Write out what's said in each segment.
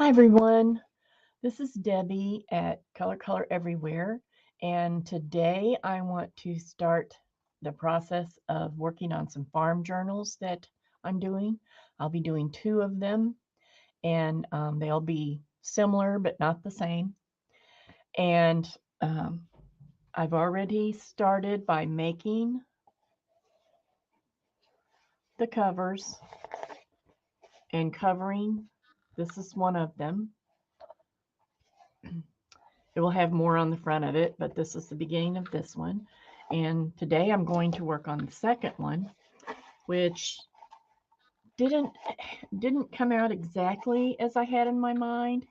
Hi everyone, this is Debbie at Color Everywhere, and today I want to start the process of working on some farm journals that I'm doing. I'll be doing two of them, and they'll be similar but not the same. And um, I've already started by making the covers and covering. This is one of them. It will have more on the front of it, but this is the beginning of this one. And today I'm going to work on the second one, which didn't come out exactly as I had in my mind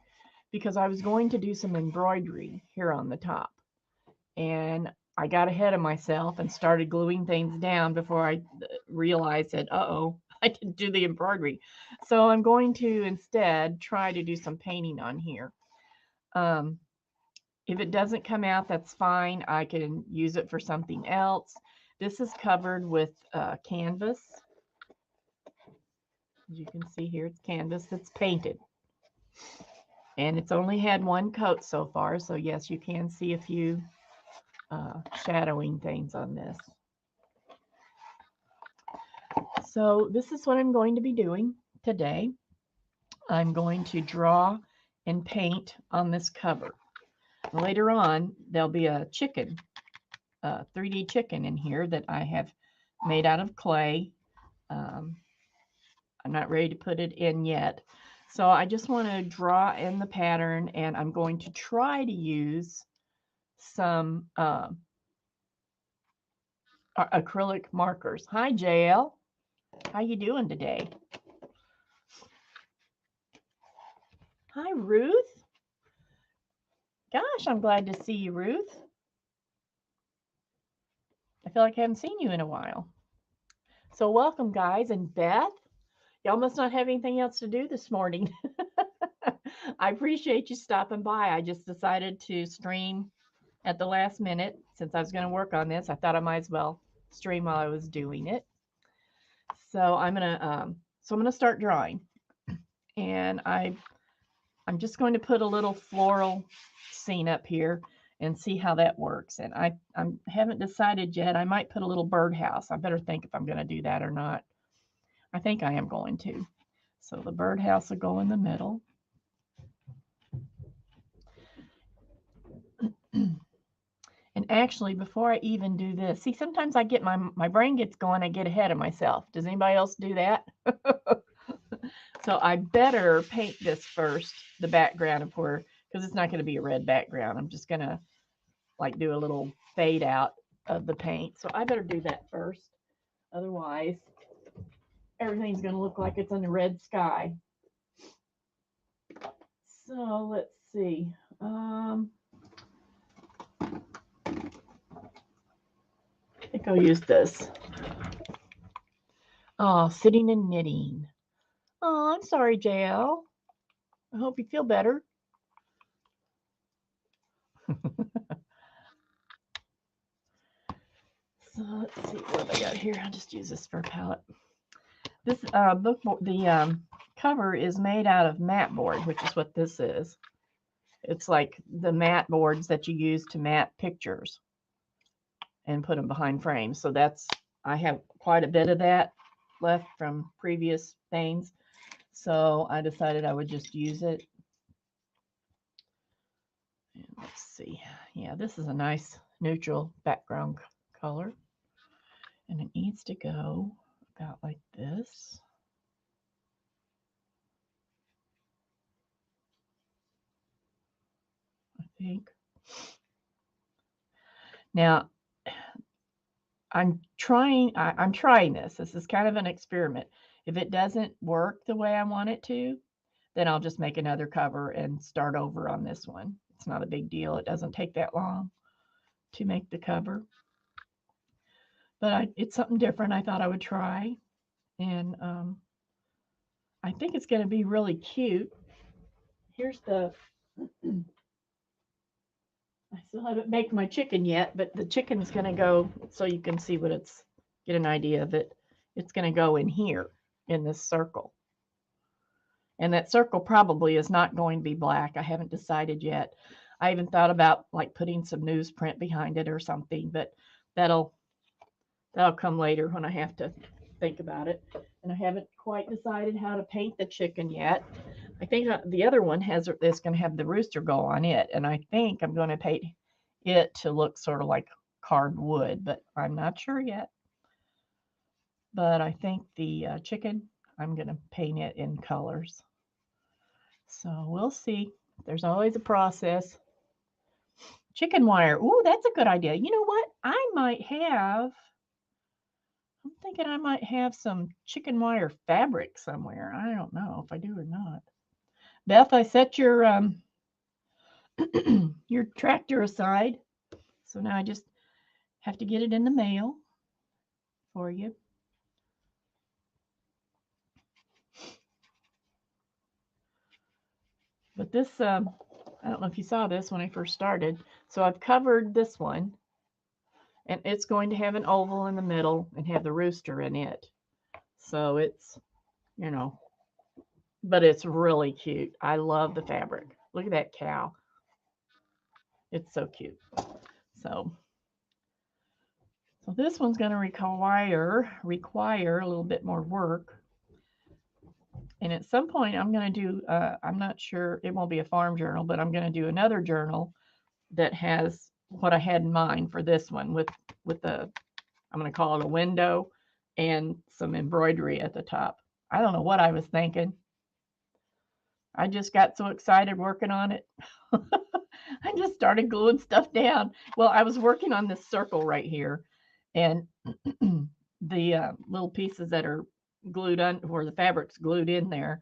because I was going to do some embroidery here on the top. And I got ahead of myself and started gluing things down before I realized that, uh-oh, I didn't do the embroidery. So I'm going to instead try to do some painting on here. If it doesn't come out, that's fine. I can use it for something else. This is covered with canvas. As you can see here, it's canvas that's painted. And it's only had one coat so far, so yes, you can see a few shadowing things on this. So this is what I'm going to be doing today. I'm going to draw and paint on this cover. Later on, there'll be a chicken, 3D chicken in here that I have made out of clay. I'm not ready to put it in yet. So I just want to draw in the pattern, and I'm going to try to use some acrylic markers. Hi, JL. How you doing today? Hi, Ruth. Gosh, I'm glad to see you, Ruth. I feel like I haven't seen you in a while. So welcome, guys. And Beth, y'all must not have anything else to do this morning. I appreciate you stopping by. I just decided to stream at the last minute since I was going to work on this. I thought I might as well stream while I was doing it. So I'm gonna start drawing, and I'm just going to put a little floral scene up here and see how that works. And I haven't decided yet. I might put a little birdhouse. I better think if I'm going to do that or not. I think I am going to. So the birdhouse will go in the middle. And actually, before I even do this, see, sometimes I get my brain gets going, I get ahead of myself. Does anybody else do that? So I better paint this first, the background of where, because it's not going to be a red background. I'm just going to like do a little fade out of the paint. So I better do that first. Otherwise, everything's going to look like it's in the red sky. So let's see. I think I'll use this. Oh, sitting and knitting. Oh, I'm sorry, JL. I hope you feel better. So let's see what I got here. I'll just use this for a palette. This book, the cover is made out of mat board, which is what this is. It's like the mat boards that you use to mat pictures and put them behind frames. So I have quite a bit of that left from previous things. So I decided I would just use it. And let's see. Yeah, this is a nice neutral background color. And it needs to go about like this. I think. Now, I'm trying this. This is kind of an experiment. If it doesn't work the way I want it to, then I'll just make another cover and start over on this one. It's not a big deal. It doesn't take that long to make the cover. But it's something different I thought I would try. And I think it's going to be really cute. Here's the... I still haven't baked my chicken yet, but the chicken's going to go, so you can see get an idea of it. It's going to go in here, in this circle. And that circle probably is not going to be black. I haven't decided yet. I even thought about like putting some newsprint behind it or something, but that'll come later when I have to think about it. And I haven't quite decided how to paint the chicken yet. I think the other one is going to have the rooster go on it, and I think I'm going to paint it to look sort of like carved wood, but I'm not sure yet. But I think the chicken, I'm going to paint it in colors. So we'll see. There's always a process. Chicken wire. Ooh, that's a good idea. You know what? I'm thinking I might have some chicken wire fabric somewhere. I don't know if I do or not. Beth, I set your your tractor aside. So now I just have to get it in the mail for you. But this, I don't know if you saw this when I first started. So I've covered this one, and it's going to have an oval in the middle and have the rooster in it. So it's, you know, but it's really cute. I love the fabric. Look at that cow. It's so cute. So this one's going to require a little bit more work. And at some point, I'm going to do, I'm not sure, it won't be a farm journal, but I'm going to do another journal that has what I had in mind for this one with the, I'm going to call it a window and some embroidery at the top. I don't know what I was thinking. I just got so excited working on it. I just started gluing stuff down. Well, I was working on this circle right here, and the little pieces that are glued on, where the fabric's glued in there,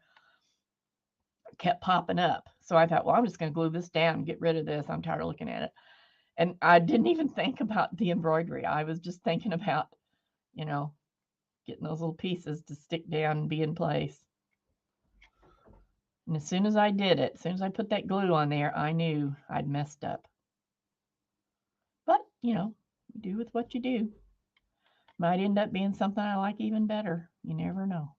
kept popping up. So I thought, well, I'm just going to glue this down and get rid of this. I'm tired of looking at it. And I didn't even think about the embroidery. I was just thinking about, you know, getting those little pieces to stick down and be in place. And as soon as I did it, as soon as I put that glue on there, I knew I'd messed up. But, you know, do with what you do. Might end up being something I like even better. You never know.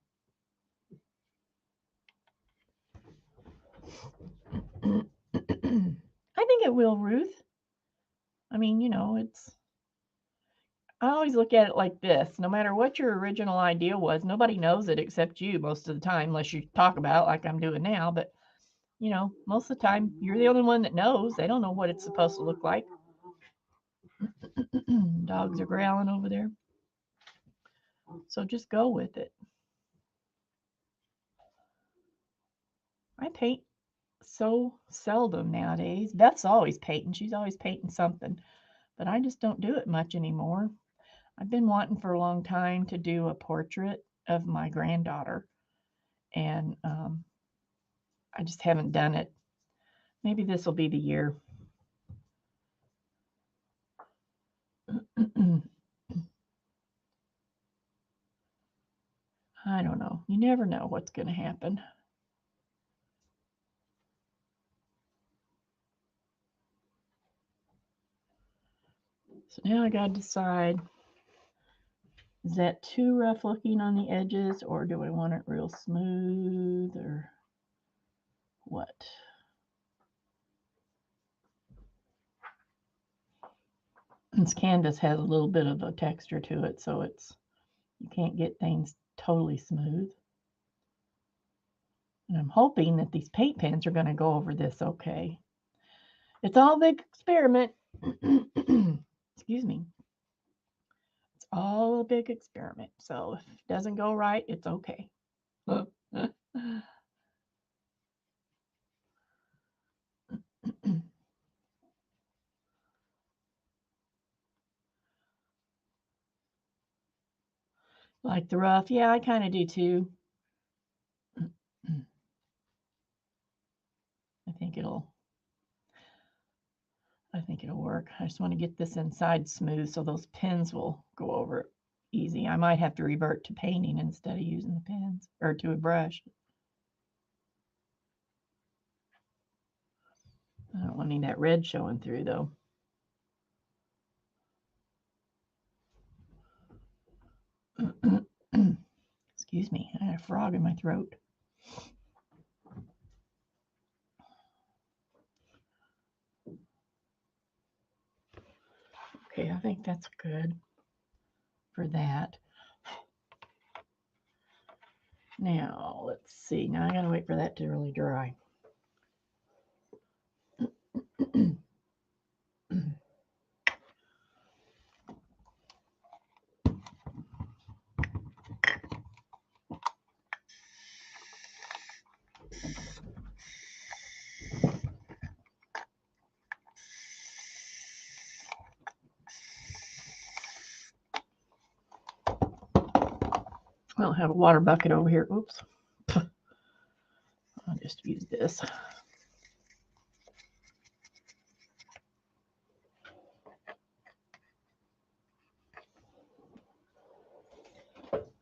I think it will, Ruth. I mean, you know, I always look at it like this. No matter what your original idea was, nobody knows it except you most of the time, unless you talk about it like I'm doing now. But, you know, most of the time, you're the only one that knows. They don't know what it's supposed to look like. Dogs are growling over there. So just go with it. I paint so seldom nowadays. Beth's always painting. She's always painting something. But I just don't do it much anymore. I've been wanting for a long time to do a portrait of my granddaughter. And I just haven't done it. Maybe this will be the year. I don't know. You never know what's going to happen. So now I got to decide, is that too rough looking on the edges, or do I want it real smooth, or what? This canvas has a little bit of a texture to it, so you can't get things totally smooth. And I'm hoping that these paint pens are going to go over this okay. It's all a big experiment. Excuse me. It's all a big experiment. So if it doesn't go right, it's okay. Like the rough? Yeah, I kind of do too. I think it'll work. I just want to get this inside smooth so those pins will go over it easy. I might have to revert to painting instead of using the pens, or to a brush. I don't want any of that red showing through though. Excuse me, I had a frog in my throat. Okay, I think that's good for that. Now, let's see. Now I gotta wait for that to really dry. I don't have a water bucket over here. Oops. I'll just use this.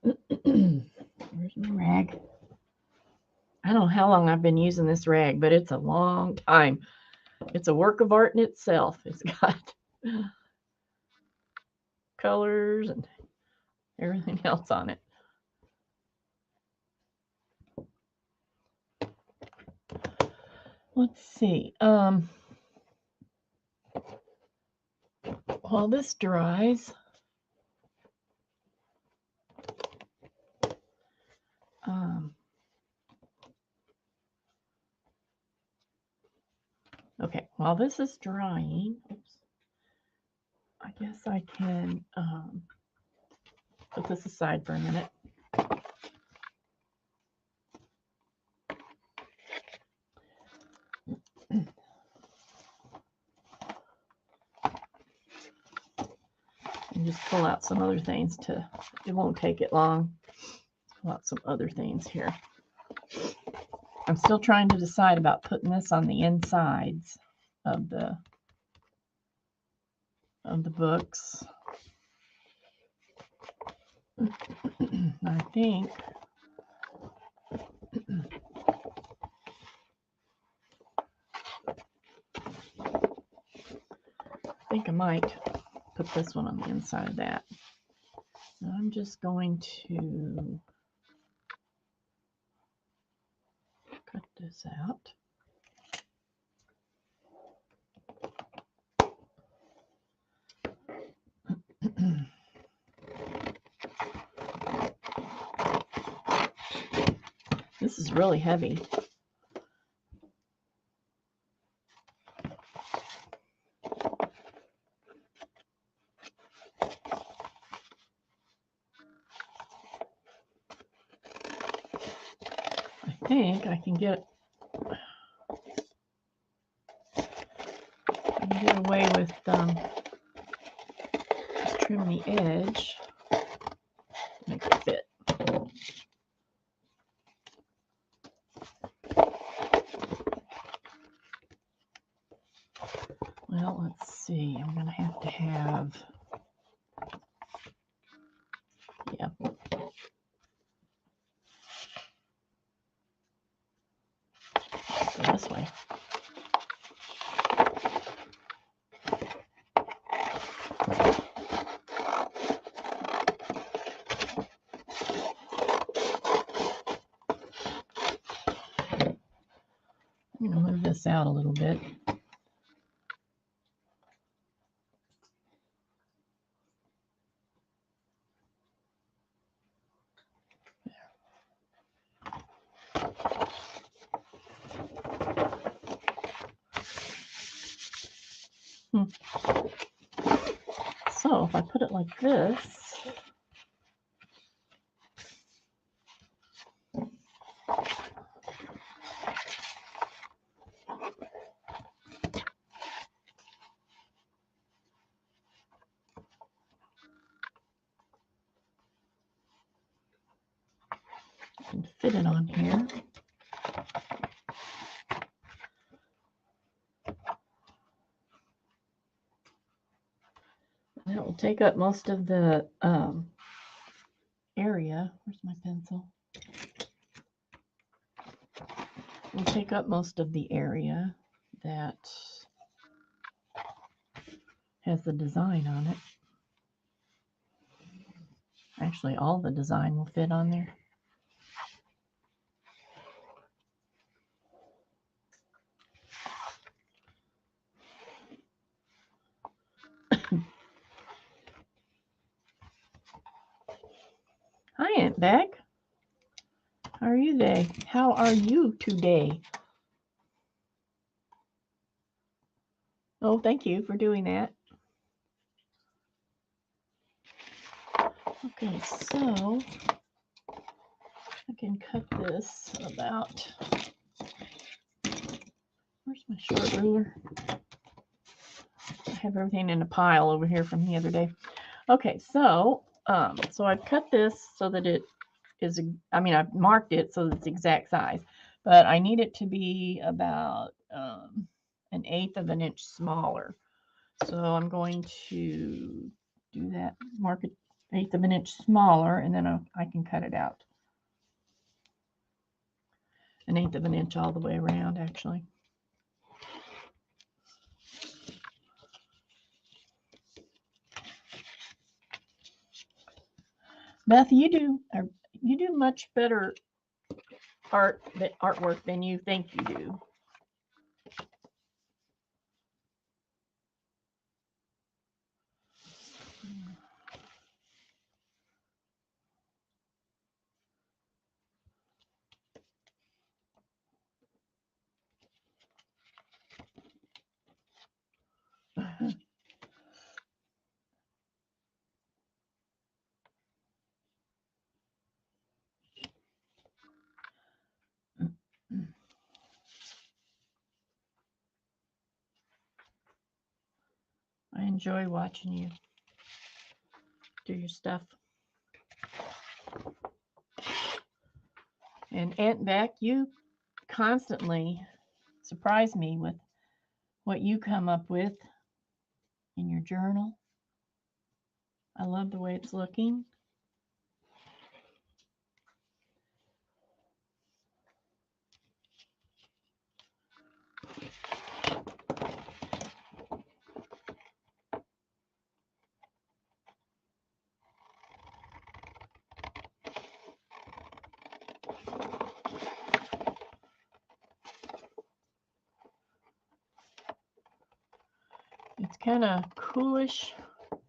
Where's my rag? I don't know how long I've been using this rag, but it's a long time. It's a work of art in itself. It's got colors and everything else on it. Let's see. While this dries, okay, while this is drying, oops, I guess I can put this aside for a minute. And just pull out some other things it won't take it long. Pull out some other things here. I'm still trying to decide about putting this on the insides of the books. I think I might put this one on the inside of that. So I'm just going to cut this out. This is really heavy. I think I can get away with just trim the edge, make it fit. Well, let's see. I'm going to have, yeah. Go this way. I'm going to move this out a little bit. So if I put it like this, I can fit it on here. That will take up most of the area. Where's my pencil? We'll take up most of the area that has the design on it. Actually, all the design will fit on there. Hi, Aunt Beck. How are you today? How are you today? Oh, thank you for doing that. Okay, so I can cut this about, where's my short ruler? I have everything in a pile over here from the other day. Okay, so I've cut this so that it is, I've marked it so that it's exact size, but I need it to be about 1/8 of an inch smaller. So I'm going to do that, mark it 1/8 of an inch smaller, and then I can cut it out 1/8 of an inch all the way around, actually. Beth, you do much better artwork than you think you do. I enjoy watching you do your stuff. And Aunt Beck, you constantly surprise me with what you come up with in your journal. I love the way it's looking. It's kind of coolish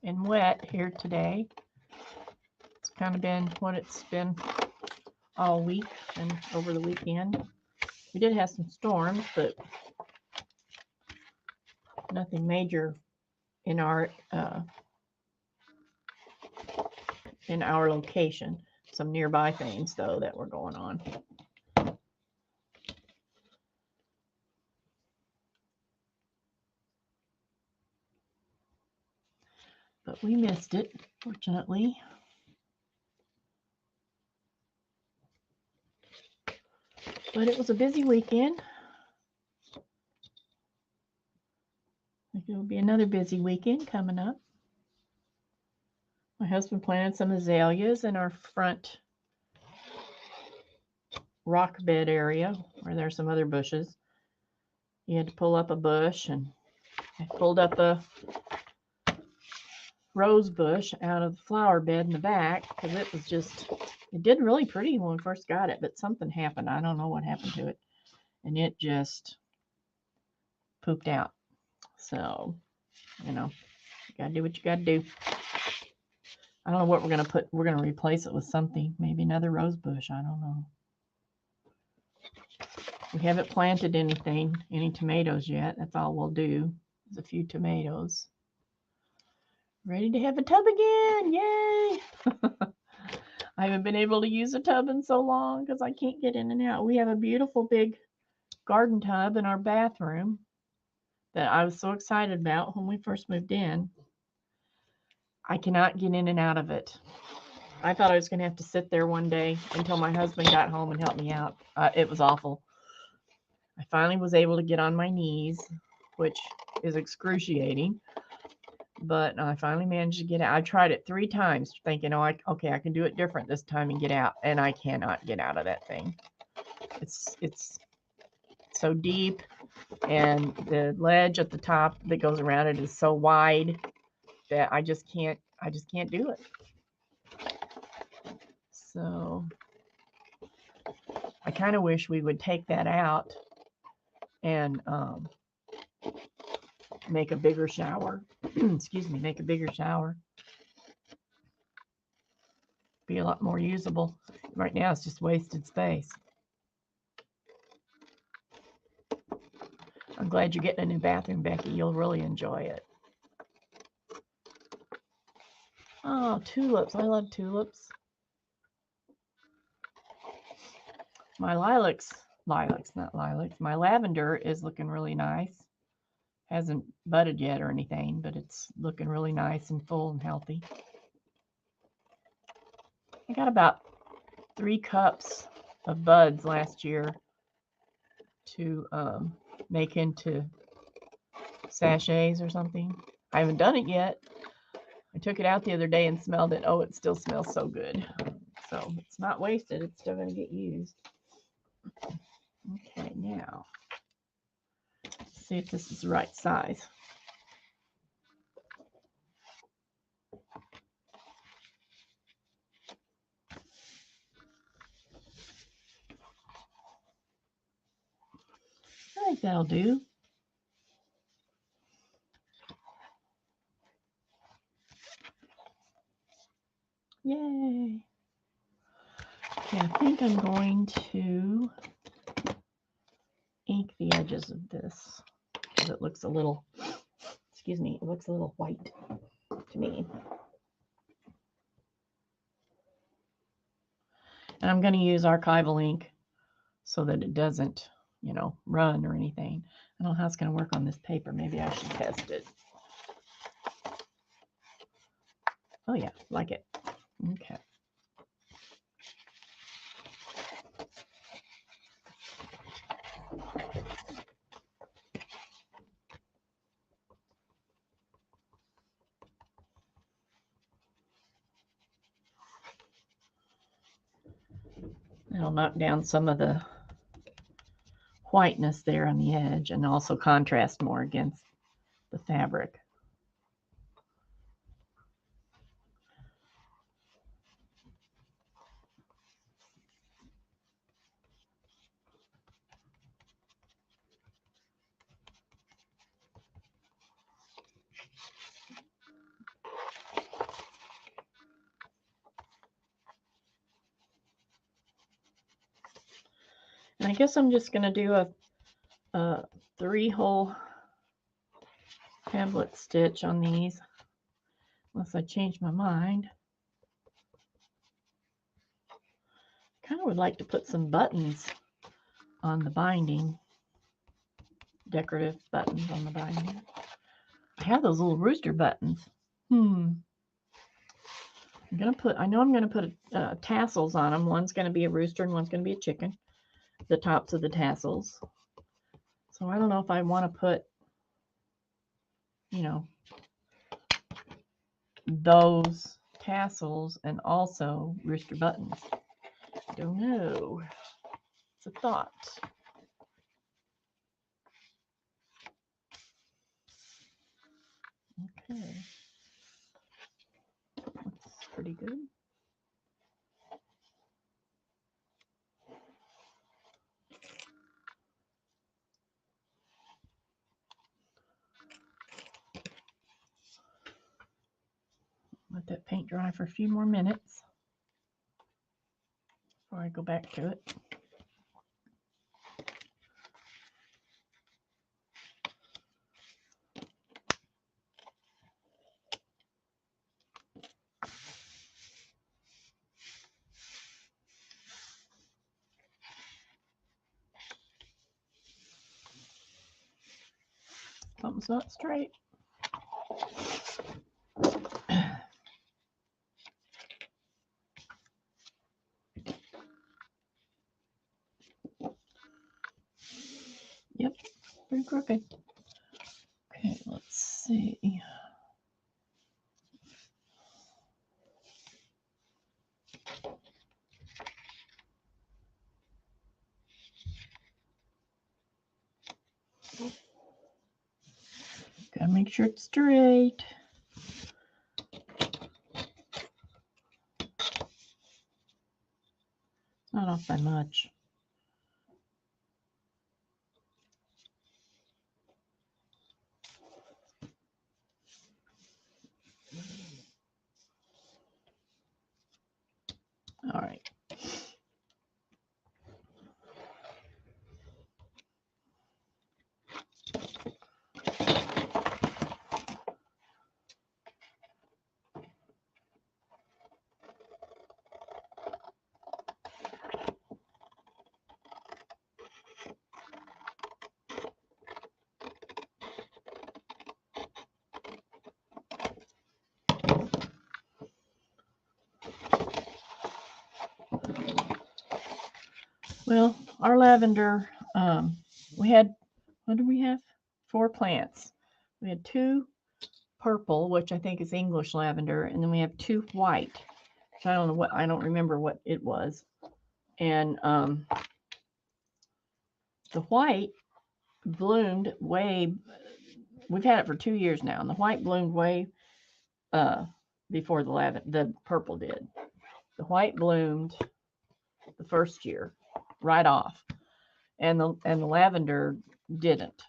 and wet here today. It's kind of been what it's been all week and over the weekend. We did have some storms, but nothing major in our location. Some nearby things, though, that were going on. But we missed it, fortunately. But it was a busy weekend. I think it will be another busy weekend coming up. My husband planted some azaleas in our front rock bed area where there's some other bushes. He had to pull up a bush, and I pulled up a rose bush out of the flower bed in the back because it did really pretty when we first got it, but something happened. I don't know what happened to it, and it just pooped out. So, you gotta do what you gotta do. I don't know what we're gonna put. We're gonna replace it with something, maybe another rose bush. I don't know. We haven't planted any tomatoes yet. That's all we'll do is a few tomatoes. Ready to have a tub again. Yay! I haven't been able to use a tub in so long because I can't get in and out. We have a beautiful big garden tub in our bathroom that I was so excited about when we first moved in. I cannot get in and out of it. I thought I was going to have to sit there one day until my husband got home and helped me out. It was awful. I finally was able to get on my knees, which is excruciating. But I finally managed to get out. I tried it 3 times thinking, okay, I can do it different this time and get out. And I cannot get out of that thing. It's so deep, and the ledge at the top that goes around it is so wide that I just can't do it. So I kind of wish we would take that out and make a bigger shower. Excuse me, make a bigger shower. be a lot more usable. Right now it's just wasted space. I'm glad you're getting a new bathroom, Becky. You'll really enjoy it. Oh, tulips. I love tulips. My not lilacs. My lavender is looking really nice. Hasn't budded yet or anything, but it's looking really nice and full and healthy. I got about 3 cups of buds last year to make into sachets or something. I haven't done it yet. I took it out the other day and smelled it. Oh, it still smells so good. So it's not wasted. It's still going to get used. Okay, now let's see if this is the right size. I think that'll do. Yay. Okay, I think I'm going to ink the edges of this because it looks a little, excuse me, it looks a little white to me. And I'm going to use archival ink so that it doesn't, you know, run or anything. I don't know how it's going to work on this paper. Maybe I should test it. Oh yeah, like it. Okay. That'll knock down some of the whiteness there on the edge and also contrast more against the fabric. And I guess I'm just going to do a 3-hole tablet stitch on these, unless I change my mind. Kind of would like to put some buttons on the binding, decorative buttons on the binding. I have those little rooster buttons. I'm gonna put tassels on them. One's gonna be a rooster and one's gonna be a chicken. The tops of the tassels. So I don't know if I want to put, you know, those tassels and also rooster buttons. Don't know. It's a thought. Okay. Looks pretty good. Let that paint dry for a few more minutes before I go back to it. Something's not straight. Yep, pretty crooked. Okay, let's see. Gotta make sure it's straight. It's not off by much. Well, our lavender, we had, what did we have? 4 plants. We had 2 purple, which I think is English lavender, and then we have 2 white, which I don't know what, I don't remember what it was. And the white bloomed way, we've had it for 2 years now, and the white bloomed way before the purple did. The white bloomed the first year right off, and the lavender didn't.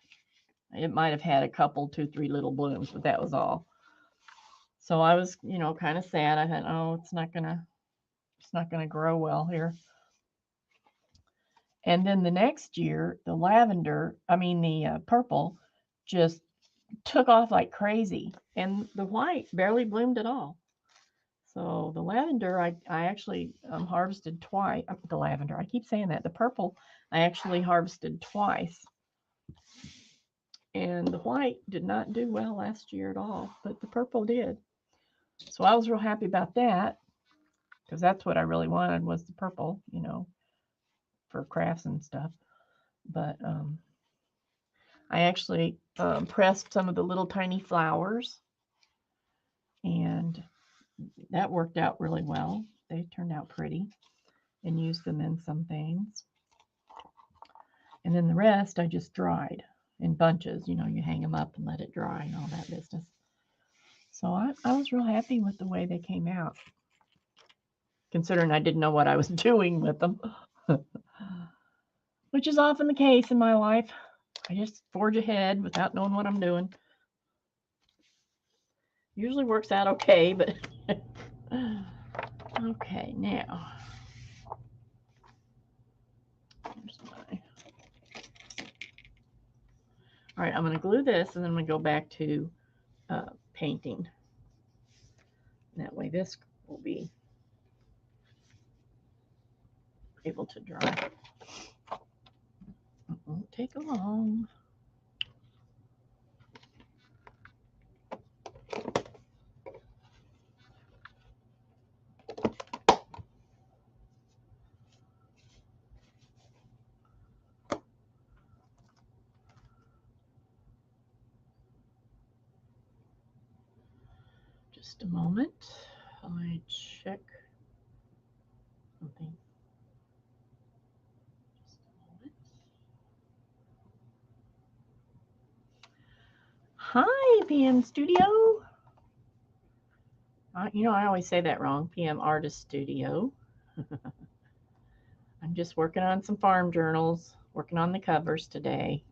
It might have had a couple, 2, 3 little blooms, but that was all. So I was, kind of sad. I thought, oh, it's not gonna grow well here. And then the next year, the purple just took off like crazy, and the white barely bloomed at all. So the lavender, I actually harvested twice. The lavender, I keep saying that. The purple, I actually harvested twice. And the white did not do well last year at all, but the purple did. So I was real happy about that, because that's what I really wanted, was the purple, for crafts and stuff. But I actually pressed some of the little tiny flowers, and that worked out really well. They turned out pretty, and used them in some things. And then the rest I just dried in bunches. You hang them up and let it dry and all that business. So I was real happy with the way they came out, considering I didn't know what I was doing with them, which is often the case in my life. I just forge ahead without knowing what I'm doing. Usually works out okay, but okay, now here's my. All right, I'm going to glue this, and then I'm going to go back to painting. And that way this will be able to dry. It won't take long. Just a moment. I check something. Just a moment. Hi, PM Studio. I always say that wrong. PM Artist Studio. I'm just working on some farm journals, working on the covers today.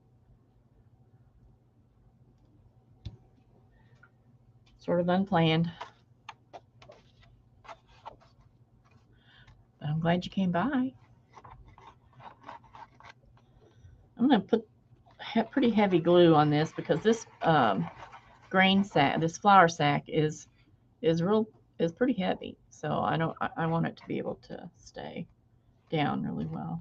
Sort of unplanned. But I'm glad you came by. I'm going to put pretty heavy glue on this, because this grain sack, this flour sack is pretty heavy. So I want it to be able to stay down really well.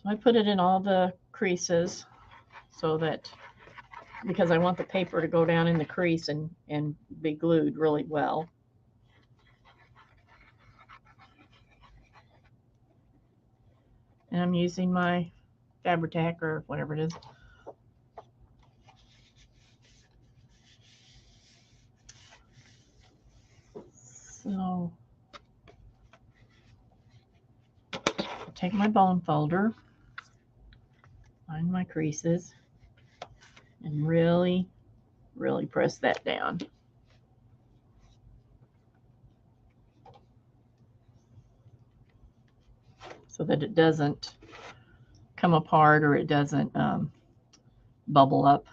So I put it in all the creases, so that, because I want the paper to go down in the crease and be glued really well. And I'm using my Fabri-Tac or whatever it is. So I'll take my bone folder, find my creases, and really, really press that down. So that it doesn't come apart, or it doesn't bubble up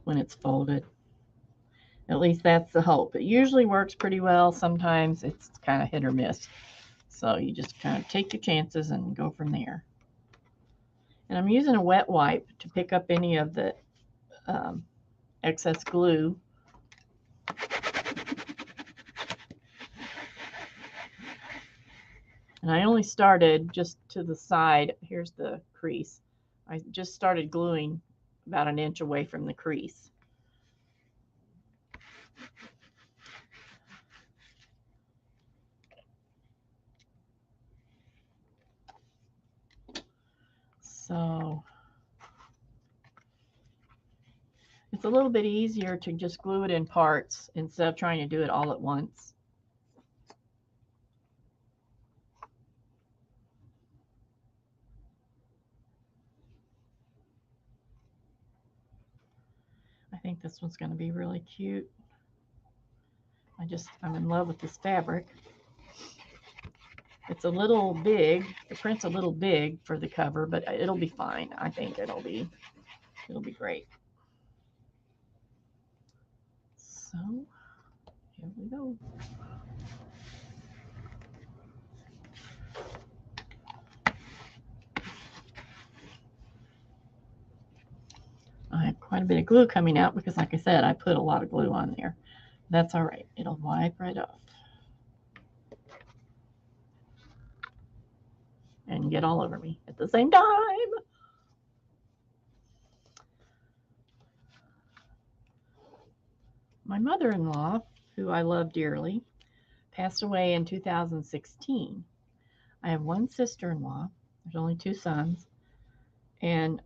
when it's folded. At least that's the hope. It usually works pretty well. Sometimes it's kind of hit or miss. So you just kind of take your chances and go from there. And I'm using a wet wipe to pick up any of the excess glue. And I only started just to the side. Here's the crease. I just started gluing about an inch away from the crease. It's a little bit easier to just glue it in parts instead of trying to do it all at once. I think this one's going to be really cute. I'm in love with this fabric. It's a little big. The print's a little big for the cover, but it'll be fine. I think it'll be great. So here we go. I have quite a bit of glue coming out because, like I said, I put a lot of glue on there. That's all right. It'll wipe right off and get all over me at the same time. My mother-in-law, who I love dearly, passed away in 2016. I have one sister-in-law. There's only 2 sons, and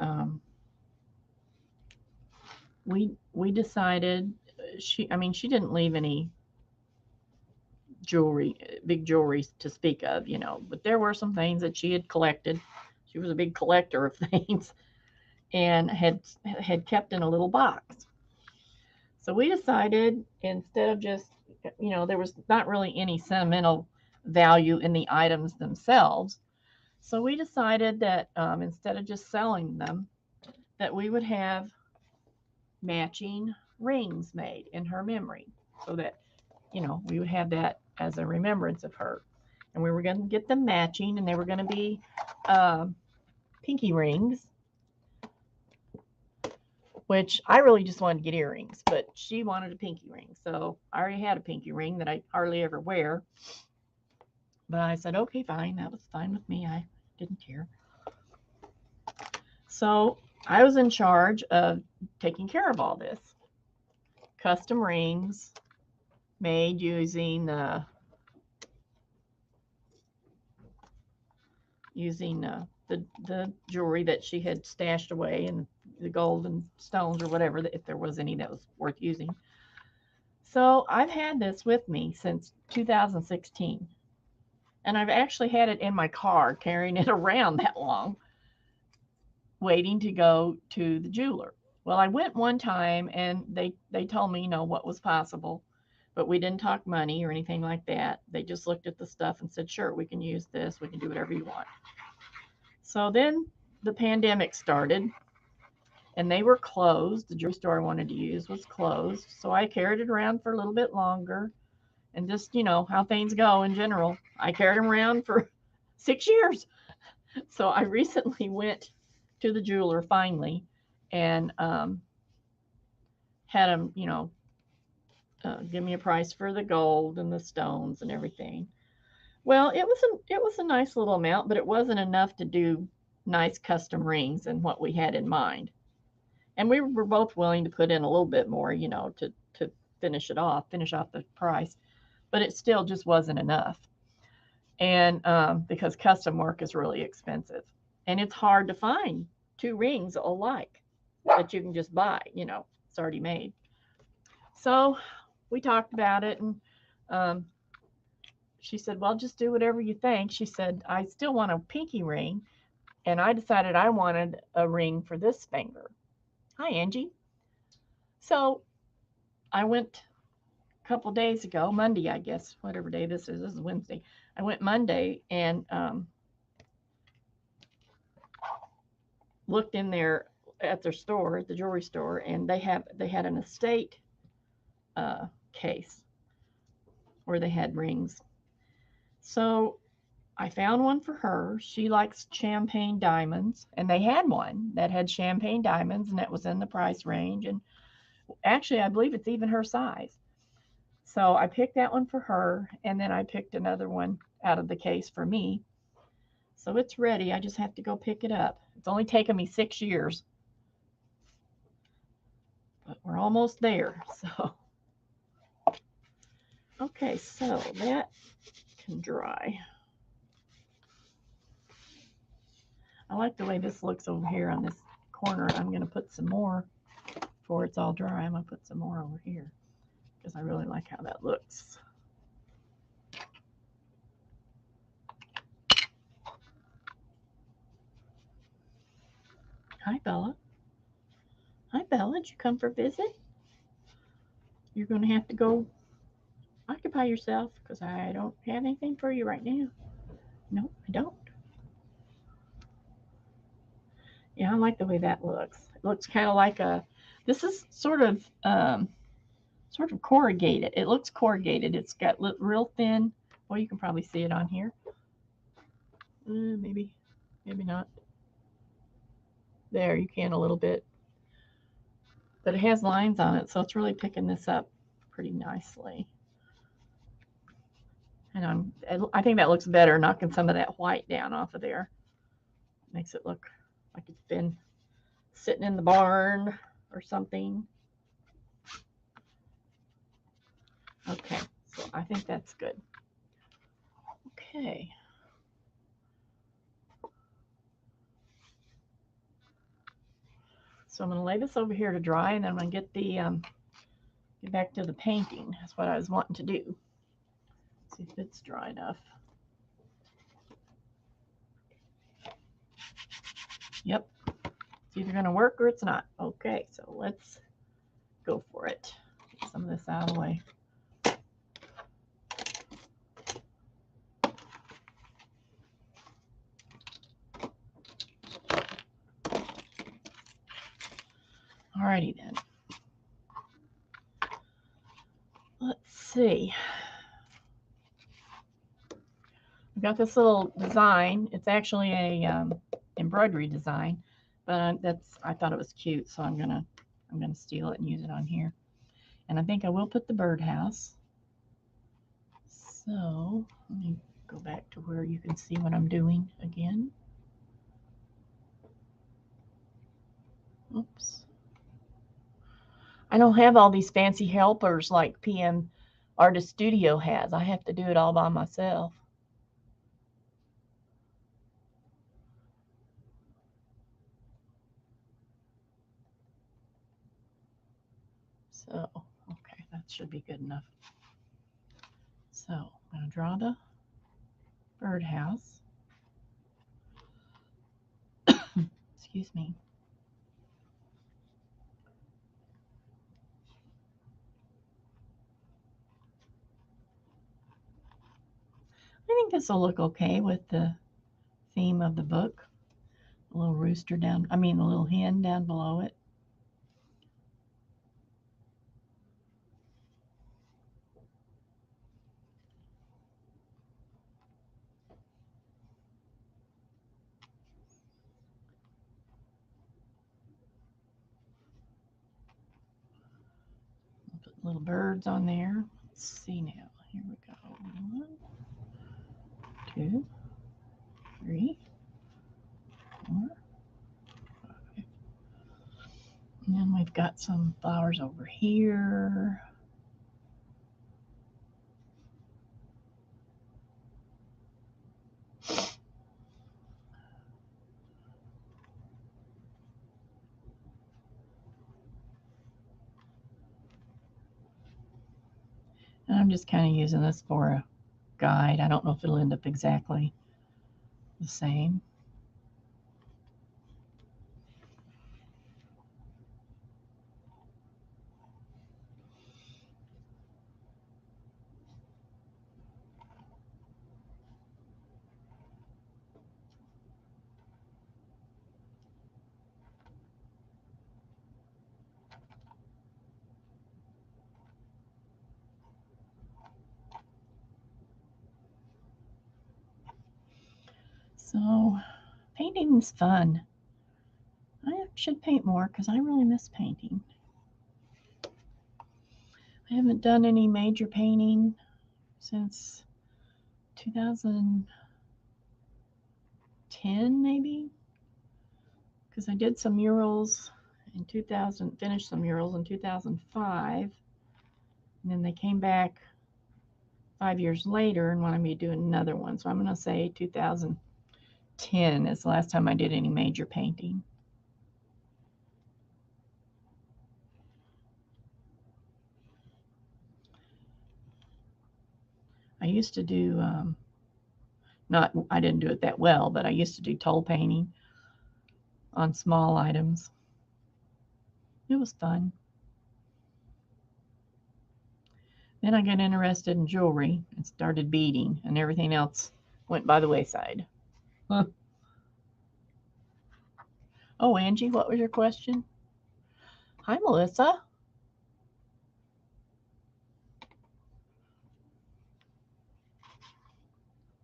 we decided she didn't leave any big jewelry to speak of, but there were some things that she had collected. She was a big collector of things and had kept in a little box. So we decided, instead of just, there was not really any sentimental value in the items themselves. So we decided that instead of just selling them, that we would have matching rings made in her memory, so that, we would have that as a remembrance of her. And we were going to get them matching, and they were going to be pinky rings, which I really just wanted to get earrings, but she wanted a pinky ring. So I already had a pinky ring that I hardly ever wear. But I said, okay, fine. That was fine with me. I didn't care. So I was in charge of taking care of all this. Custom rings made using the jewelry that she had stashed away, and the gold and stones or whatever, if there was any that was worth using. So I've had this with me since 2016. And I've actually had it in my car, carrying it around that long, waiting to go to the jeweler. Well, I went one time, and they told me, what was possible, but we didn't talk money or anything like that. They just looked at the stuff and said, sure, we can use this. We can do whatever you want. So then the pandemic started, and they were closed. The jewelry store I wanted to use was closed. So I carried it around for a little bit longer, and just, how things go in general. I carried them around for 6 years. So I recently went to the jeweler finally, and had him, give me a price for the gold and the stones and everything. Well, it was a nice little amount, but it wasn't enough to do nice custom rings and what we had in mind. And we were both willing to put in a little bit more, to finish off the price, but it still just wasn't enough. And because custom work is really expensive, and it's hard to find 2 rings alike that you can just buy, it's already made. So we talked about it, and she said, well, just do whatever you think. She said, I still want a pinky ring, and I decided I wanted a ring for this finger. Hi, Angie. So I went a couple days ago, Monday, I guess, whatever day this is. This is Wednesday. I went Monday and looked in there at their store, the jewelry store, and they had an estate case where they had rings. So I found one for her. She likes champagne diamonds, and they had one that had champagne diamonds, and that was in the price range. And actually, I believe it's even her size. So I picked that one for her, and then I picked another one out of the case for me. So it's ready. I just have to go pick it up. It's only taken me 6 years, but we're almost there. So, okay, so that can dry. I like the way this looks over here on this corner. I'm going to put some more before it's all dry, I'm going to put some more over here because I really like how that looks. Hi, Bella. Hi, Bella. Did you come for a visit? You're going to have to go occupy yourself because I don't have anything for you right now. No, I don't. Yeah, I like the way that looks. It looks kind of like a. This is sort of corrugated. It looks corrugated. It's got real thin. Well, you can probably see it on here. Maybe not. There, you can a little bit. But it has lines on it, so it's really picking this up pretty nicely. And I think that looks better, knocking some of that white down off of there. Makes it look like it's been sitting in the barn or something. Okay, so I think that's good. Okay. So I'm going to lay this over here to dry, and then I'm going to get back to the painting. That's what I was wanting to do. See if it's dry enough. Yep. It's either going to work or it's not. Okay, so let's go for it. Get some of this out of the way. Alrighty then. Let's see. I've got this little design. It's actually a embroidery design, but I thought it was cute, so I'm gonna steal it and use it on here. And I think I will put the birdhouse. So let me go back to where you can see what I'm doing again. Oops. I don't have all these fancy helpers like PM Artist Studio has. I have to do it all by myself. So, okay, that should be good enough. So, I'm going to draw the birdhouse. Excuse me. I think this will look okay with the theme of the book. A little rooster the little hen down below it. I'll put little birds on there. Let's see now. Here we go. 1, 2, 3, 4, 5. And then we've got some flowers over here. And I'm just kind of using this for a guide. I don't know if it'll end up exactly the same. So painting is fun. I should paint more because I really miss painting. I haven't done any major painting since 2010 maybe, because I did some murals in 2000, finished some murals in 2005, and then they came back 5 years later and wanted me to do another one. So I'm going to say 2010 is the last time I did any major painting. used to do, I didn't do it that well, but I used to do toll painting on small items. It was fun. Then I got interested in jewelry and started beading, and everything else went by the wayside. Huh. Oh, Angie, what was your question? Hi, Melissa.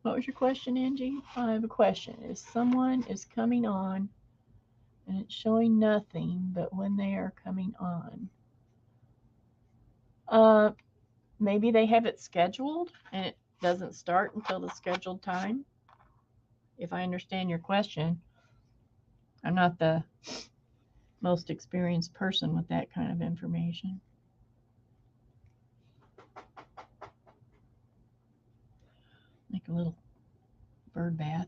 What was your question, Angie? I have a question. If someone is coming on and it's showing nothing but when they are coming on, maybe they have it scheduled and it doesn't start until the scheduled time. If I understand your question, I'm not the most experienced person with that kind of information. Make a little bird bath.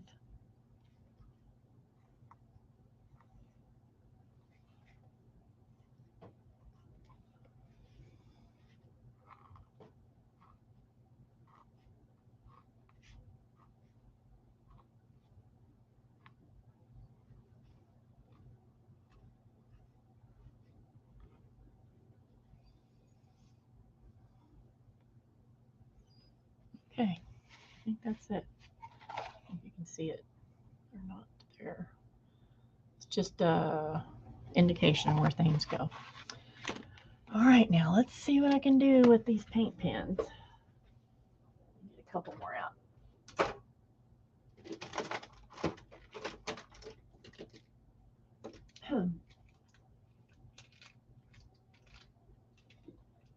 Okay, I think that's it. If you can see it or not there. It's just a indication of where things go. All right, now let's see what I can do with these paint pens. Get a couple more out.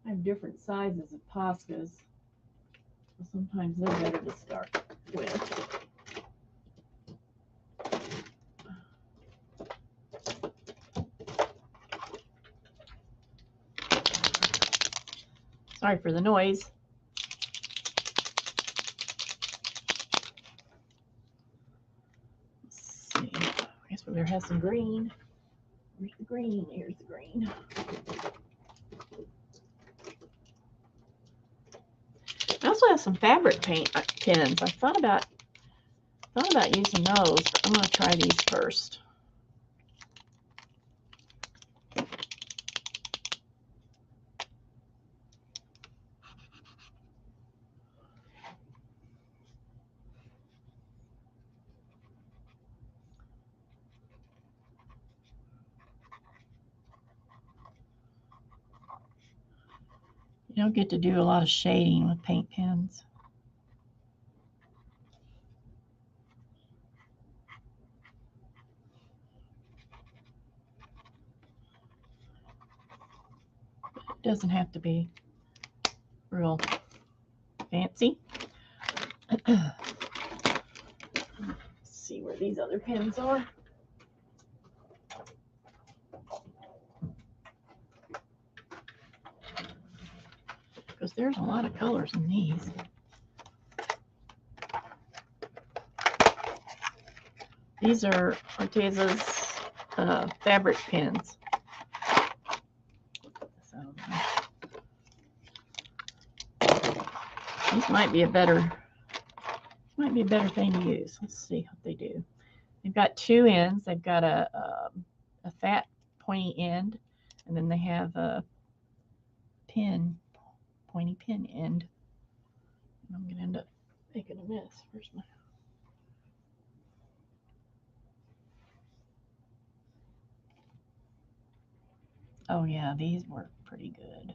I have different sizes of Poscas, so sometimes they're better to start with. Sorry for the noise. Let's see. I guess we better have some green. Where's the green? Here's the green. I also have some fabric paint pens. I thought about using those, but I'm going to try these first. You don't get to do a lot of shading with paint pens. It doesn't have to be real fancy. Let's see where these other pens are. Because there's a lot of colors in these. These are Arteza's fabric pens. These might be a better thing to use. Let's see what they do. They've got two ends. They've got a fat pointy end, and then they have a pointy pin end. And I'm gonna end up making a mess. Where's my? Oh yeah, these work pretty good.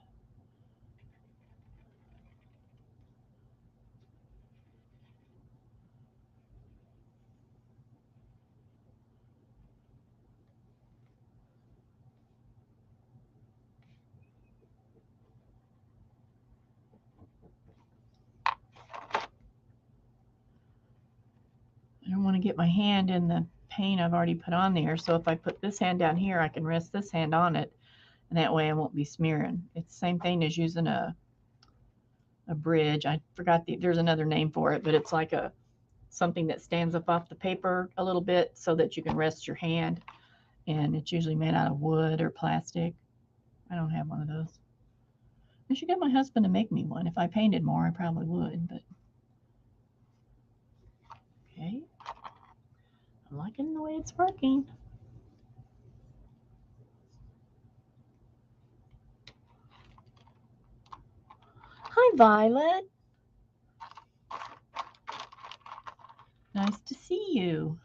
I don't want to get my hand in the paint I've already put on there. So if I put this hand down here, I can rest this hand on it, and that way I won't be smearing. It's the same thing as using a bridge. I forgot there's another name for it, but it's like something that stands up off the paper a little bit so that you can rest your hand, and it's usually made out of wood or plastic. I don't have one of those. I should get my husband to make me one. If I painted more, I probably would, but Okay, I'm liking the way it's working. Hi, Violet. Nice to see you.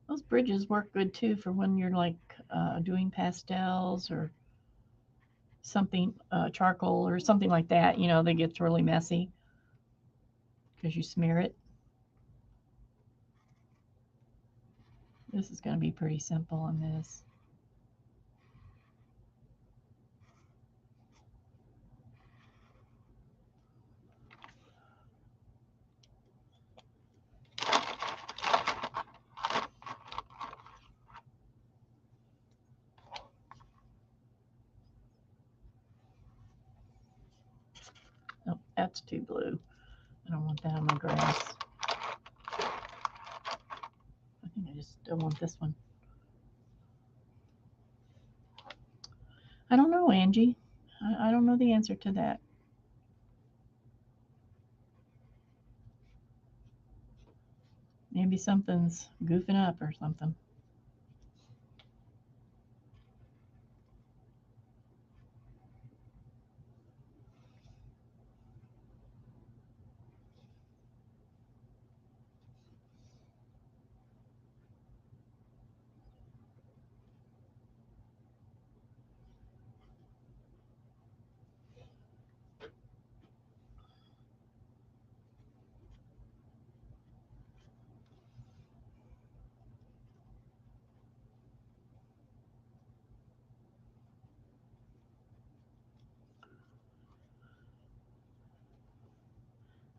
Those bridges work good too for when you're like doing pastels or something, charcoal or something like that, that gets really messy because you smear it. This is going to be pretty simple on this. Oh, that's too blue. I don't want that on my grass. I think I just don't want this one. I don't know, Angie. I don't know the answer to that. Maybe something's goofing up or something.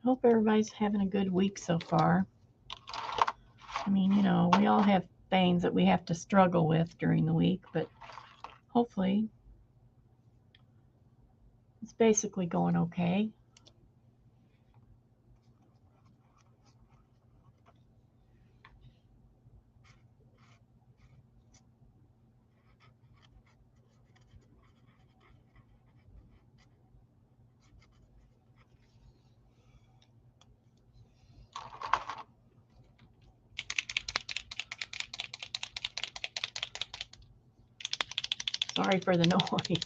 Hope everybody's having a good week so far. I mean, we all have things that we have to struggle with during the week, but hopefully it's basically going okay. Sorry for the noise.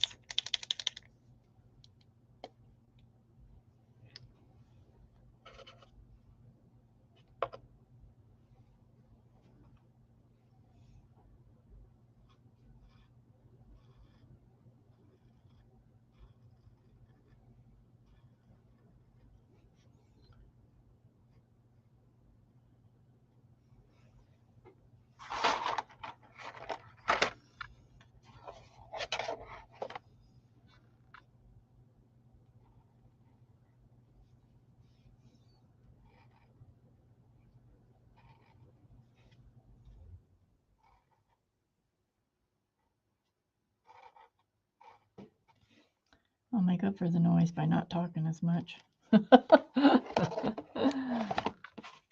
I'll make up for the noise by not talking as much.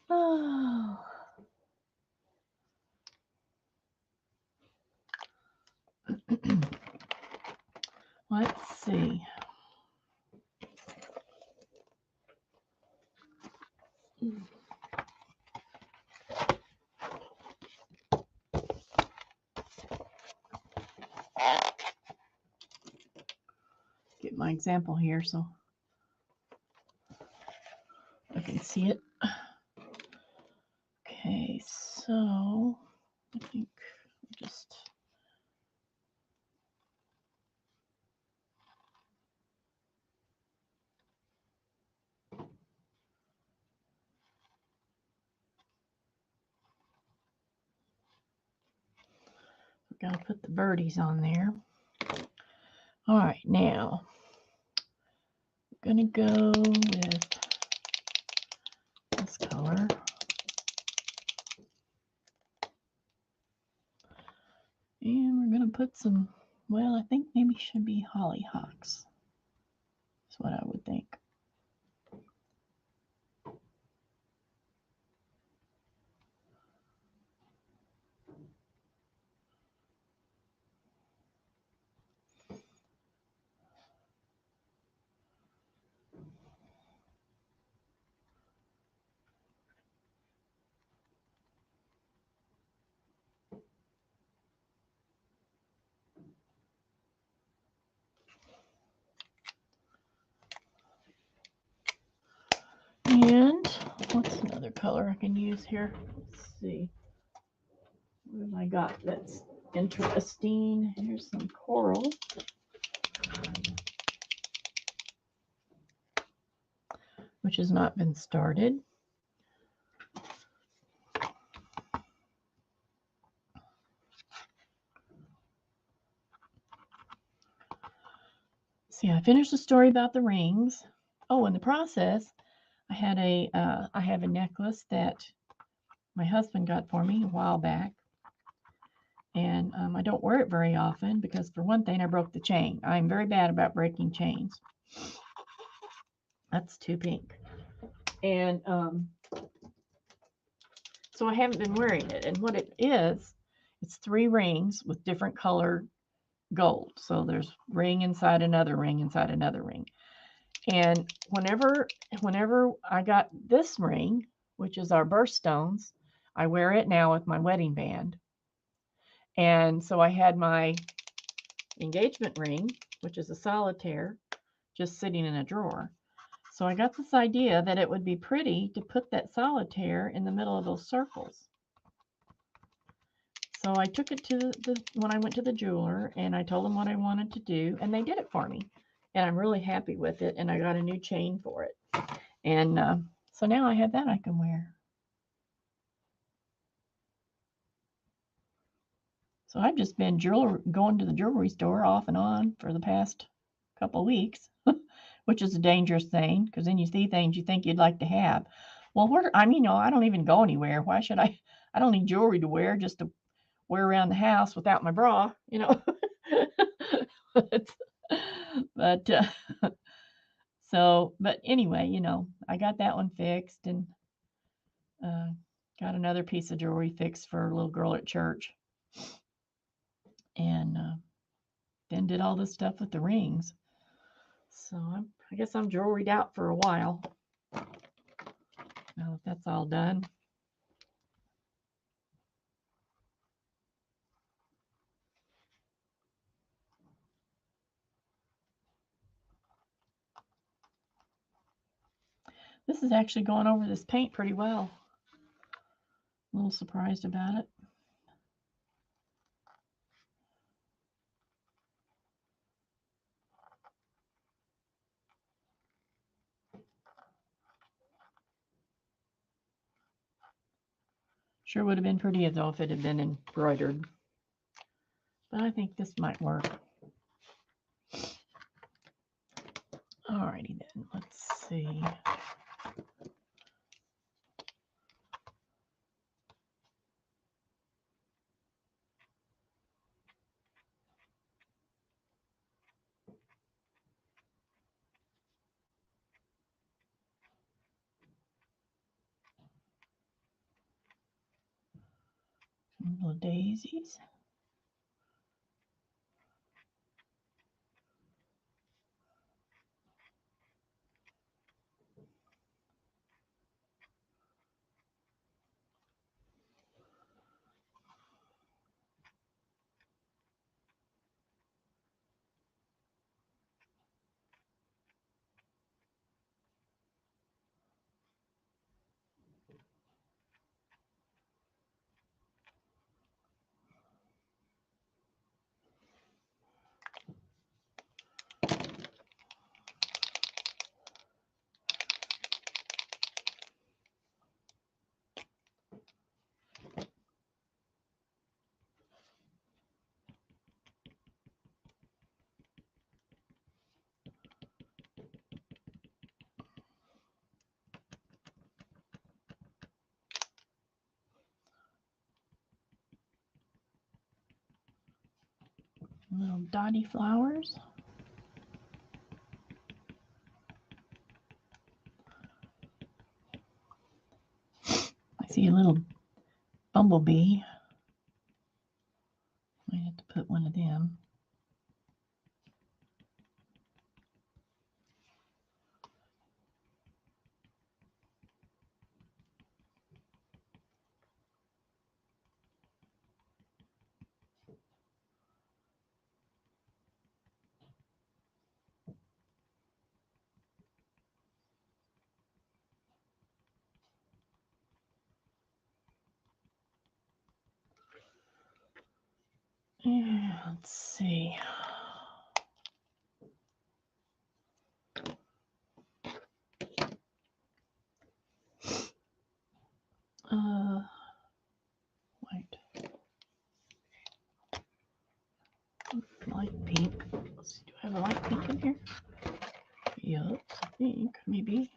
Oh. Let's see. Get my example here so I can see it. Okay, so I think just we're gonna put the birdies on there. All right, now I'm gonna go with this color. And we're gonna put some, well, I think maybe should be hollyhocks. That's what I would think. color I can use here. Let's see. What have I got that's interesting? Here's some coral. Which has not been started. See, I finished the story about the rings. Oh, in the process, I have a necklace that my husband got for me a while back, and I don't wear it very often because, for one thing, I broke the chain. I'm very bad about breaking chains. That's too pink, and so I haven't been wearing it. And what it is, it's 3 rings with different colored gold. So there's ring inside another ring inside another ring. And whenever I got this ring, which is our birthstones, I wear it now with my wedding band. And so I had my engagement ring, which is a solitaire, just sitting in a drawer. So I got this idea that it would be pretty to put that solitaire in the middle of those circles. So I took it to when I went to the jeweler, and I told them what I wanted to do, and they did it for me. And I'm really happy with it, and I got a new chain for it. And so now I have that I can wear. So I've just been going to the jewelry store off and on for the past couple of weeks, which is a dangerous thing because then you see things you think you'd like to have. Well, I don't even go anywhere. Why should I? I don't need jewelry to wear just to wear around the house without my bra, but but anyway, I got that one fixed and got another piece of jewelry fixed for a little girl at church. And then did all this stuff with the rings. So I guess I'm jewelried out for a while. Now that that's all done. This is actually going over this paint pretty well. A little surprised about it. Sure would have been pretty though if it had been embroidered. But I think this might work. Alrighty then, let's see. Little daisies. Little dotty flowers. I see a little bumblebee. I have to put one of them. Let's see. White. Light pink. Let's see, do I have a light pink in here? Yes, I think, maybe.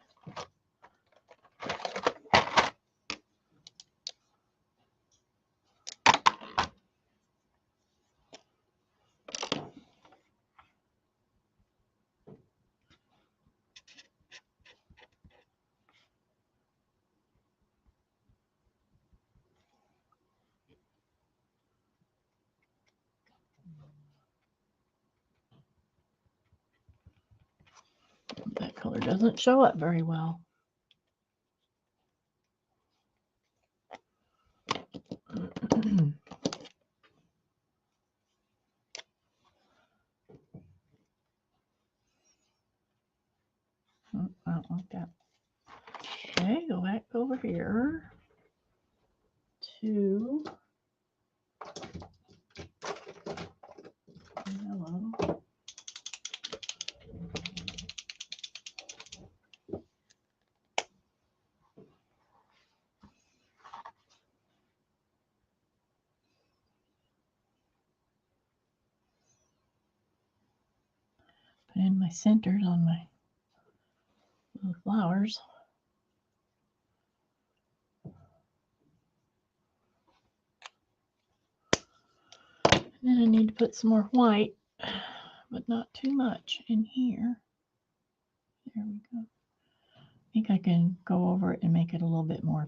That color doesn't show up very well. I don't like that. Okay, go back over here to yellow. Put in my centers on my little flowers. And then I need to put some more white, but not too much in here. There we go. I think I can go over it and make it a little bit more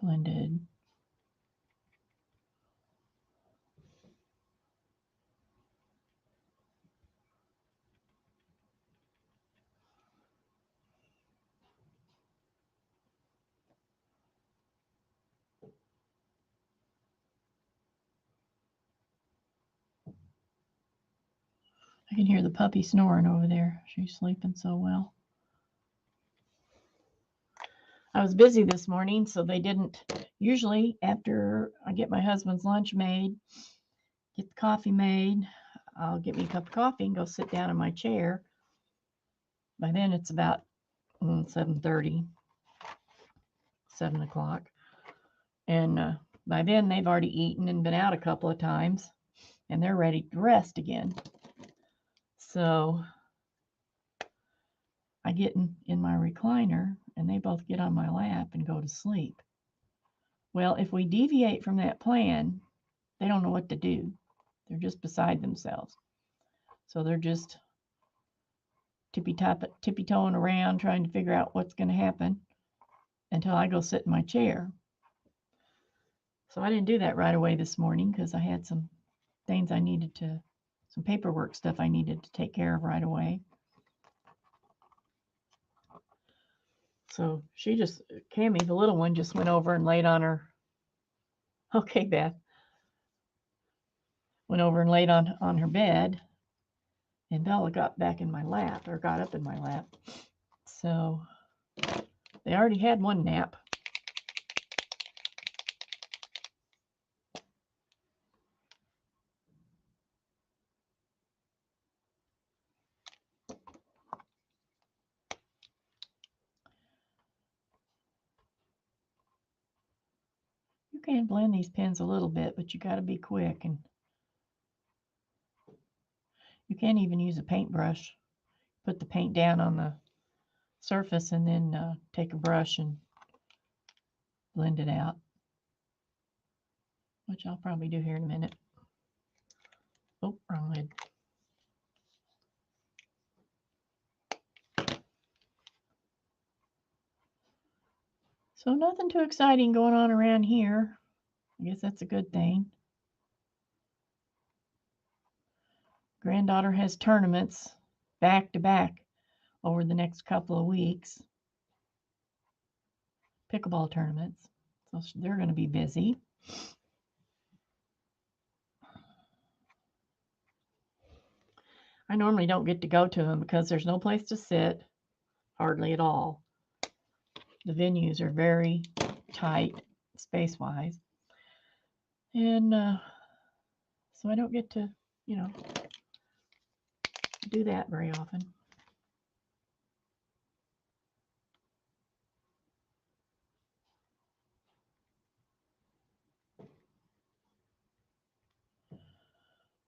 blended. I can hear the puppy snoring over there. She's sleeping so well. I was busy this morning, so they didn't. Usually, after I get my husband's lunch made, get the coffee made, I'll get me a cup of coffee and go sit down in my chair. By then, it's about 7:30, 7 o'clock. And by then, they've already eaten and been out a couple of times, and they're ready to rest again. So I get in my recliner, and they both get on my lap and go to sleep. Well, if we deviate from that plan, they don't know what to do. They're just beside themselves. So they're just tippy-toeing around trying to figure out what's going to happen until I go sit in my chair. So I didn't do that right away this morning because I had some things I needed to, some paperwork stuff I needed to take care of right away. So she just, Cammie, the little one, just went over and laid on her. Okay, Beth. Went over and laid on her bed. And Bella got back in my lap, or got up in my lap. So they already had one nap. You can blend these pens a little bit, but you got to be quick. And you can't even use a paintbrush. Put the paint down on the surface and then take a brush and blend it out, which I'll probably do here in a minute. Oh, wrong lid. So nothing too exciting going on around here. I guess that's a good thing. Granddaughter has tournaments back to back over the next couple of weeks. Pickleball tournaments. So they're going to be busy. I normally don't get to go to them because there's no place to sit, hardly at all. The venues are very tight space-wise. And So I don't get to, do that very often.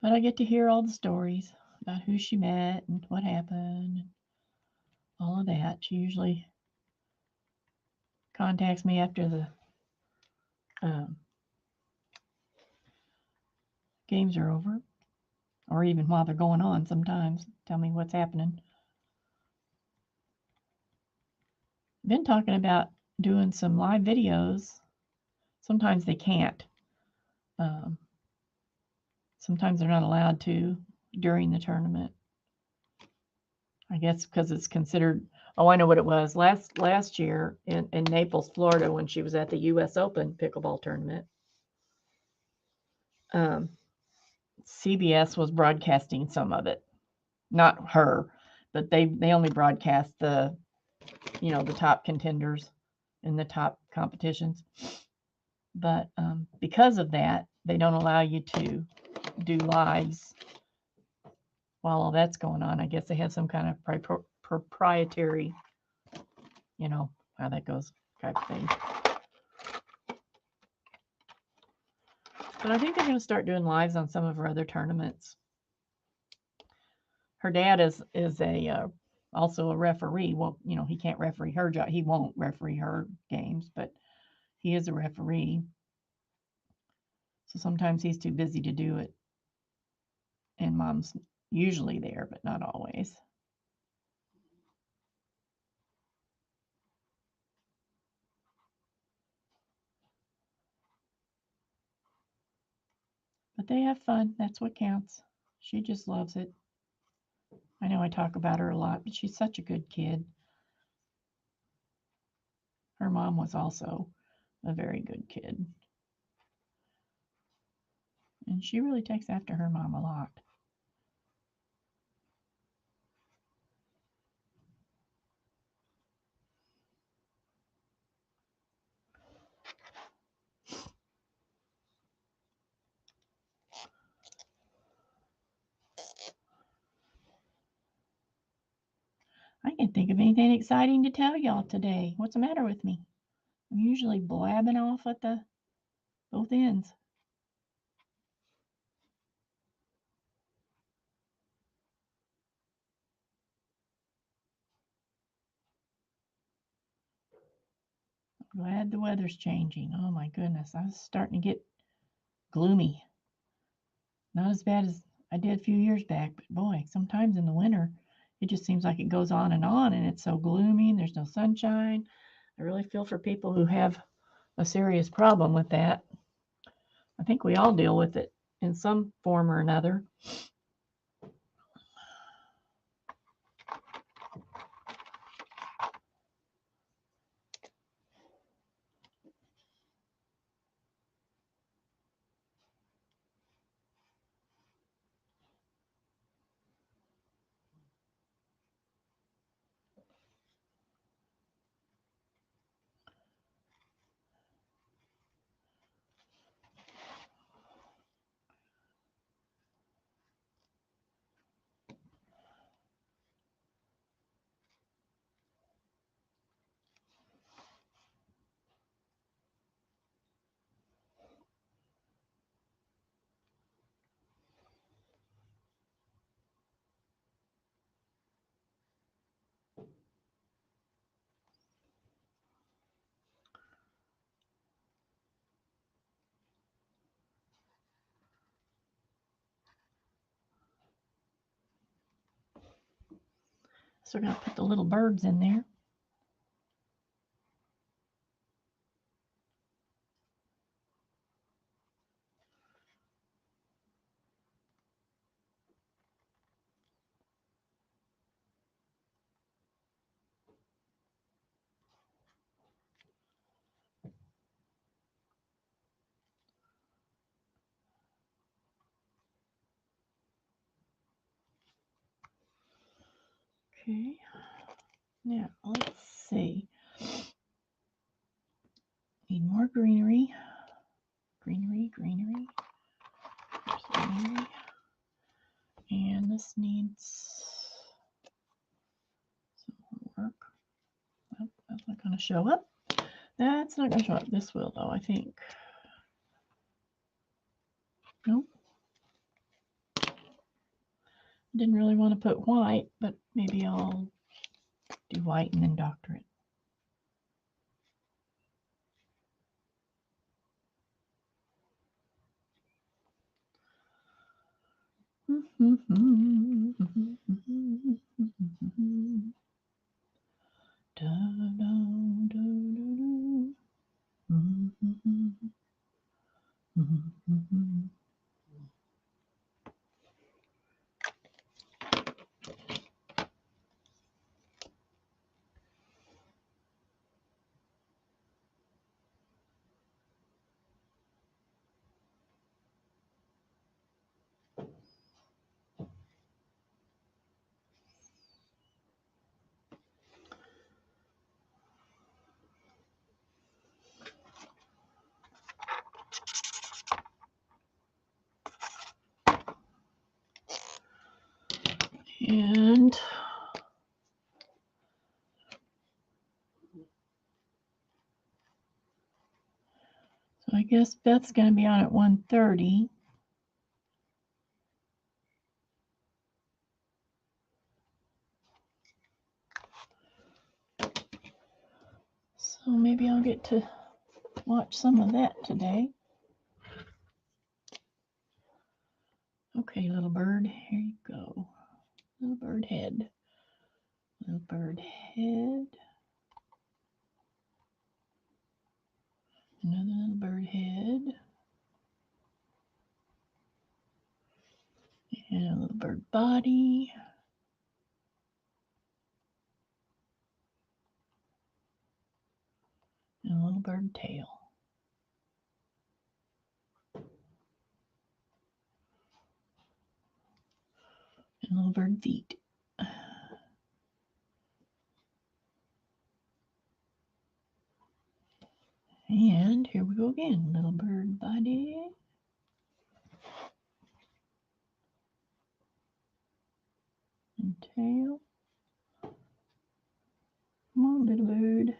But I get to hear all the stories about who she met and what happened, and all of that. She usually contacts me after the games are over, or even while they're going on sometimes. Tell me what's happening. Been talking about doing some live videos. Sometimes they can't. Sometimes they're not allowed to during the tournament. I guess because it's considered. Oh, I know what it was. Last year in Naples, Florida, when she was at the U.S. Open pickleball tournament, CBS was broadcasting some of it. Not her, but they only broadcast the top contenders in the top competitions. But because of that, they don't allow you to do lives while all that's going on. I guess they have some kind of proprietary, how that goes type of thing. But I think they're going to start doing lives on some of her other tournaments. Her dad is also a referee. Well, he can't referee her job. He won't referee her games, but he is a referee. So sometimes he's too busy to do it. And Mom's usually there, but not always. But they have fun. That's what counts. She just loves it. I know I talk about her a lot, but she's such a good kid. Her mom was also a very good kid. And she really takes after her mom a lot. I can't think of anything exciting to tell y'all today. What's the matter with me? I'm usually blabbing off at both ends. I'm glad the weather's changing. Oh my goodness, I was starting to get gloomy. Not as bad as I did a few years back, but boy, sometimes in the winter, it just seems like it goes on, and it's so gloomy, and there's no sunshine. I really feel for people who have a serious problem with that. I think we all deal with it in some form or another. So we're going to put the little birds in there. Okay. Now, let's see. Need more greenery. Greenery. this needs some more work. Well, that's not going to show up. That's not going to show up. This will, though, I think. Nope. Didn't really want to put white, but maybe I'll do white and then doctor it. And so I guess Beth's going to be on at 1:30. So maybe I'll get to watch some of that today. Okay, little bird, here you go. Little bird head. Little bird head. Another little bird head. And a little bird body. And a little bird tail. And little bird feet. And here we go again. Little bird body. And tail. Come on, little bird.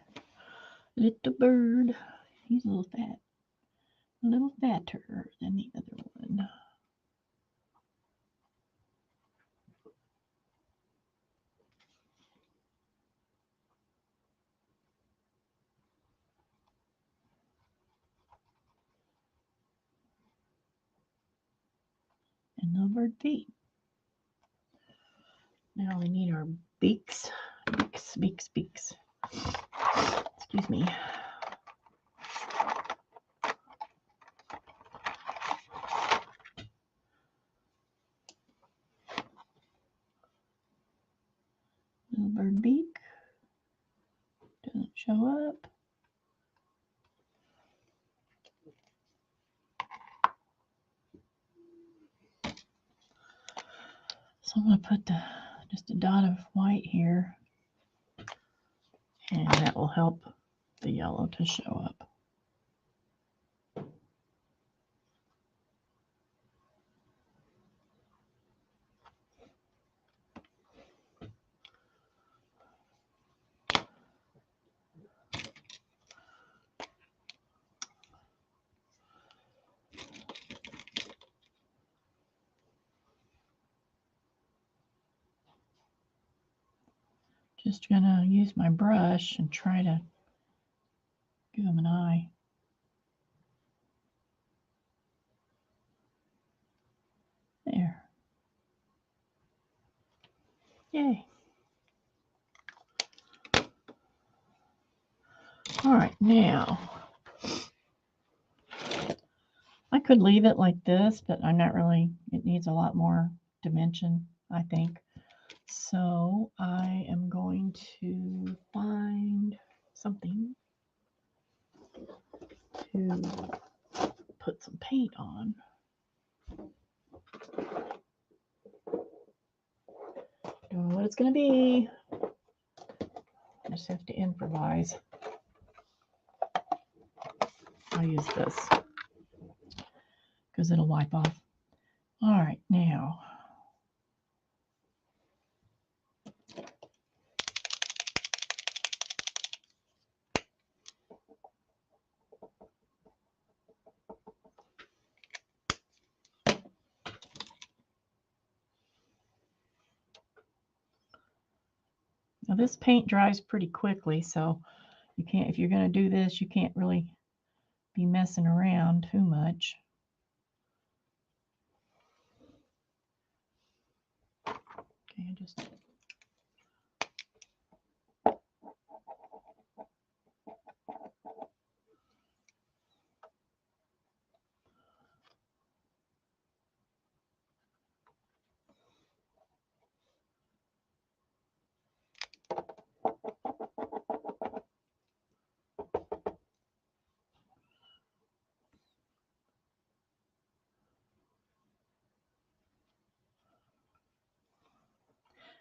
Little bird. He's a little fat. A little fatter than the other one. And little bird feet. Now we need our beaks. Beaks. Excuse me. Little bird beak. Doesn't show up. So I'm going to put just a dot of white here. And that will help the yellow to show up. Just gonna use my brush and try to give him an eye. There. Yay. All right, now I could leave it like this, but I'm not really, it needs a lot more dimension, I think. So I am going to find something to put some paint on. Don't know what it's going to be. I just have to improvise. I'll use this because it'll wipe off. All right, now Now this paint dries pretty quickly, so you can't, if you're going to do this, you can't really be messing around too much. Okay, just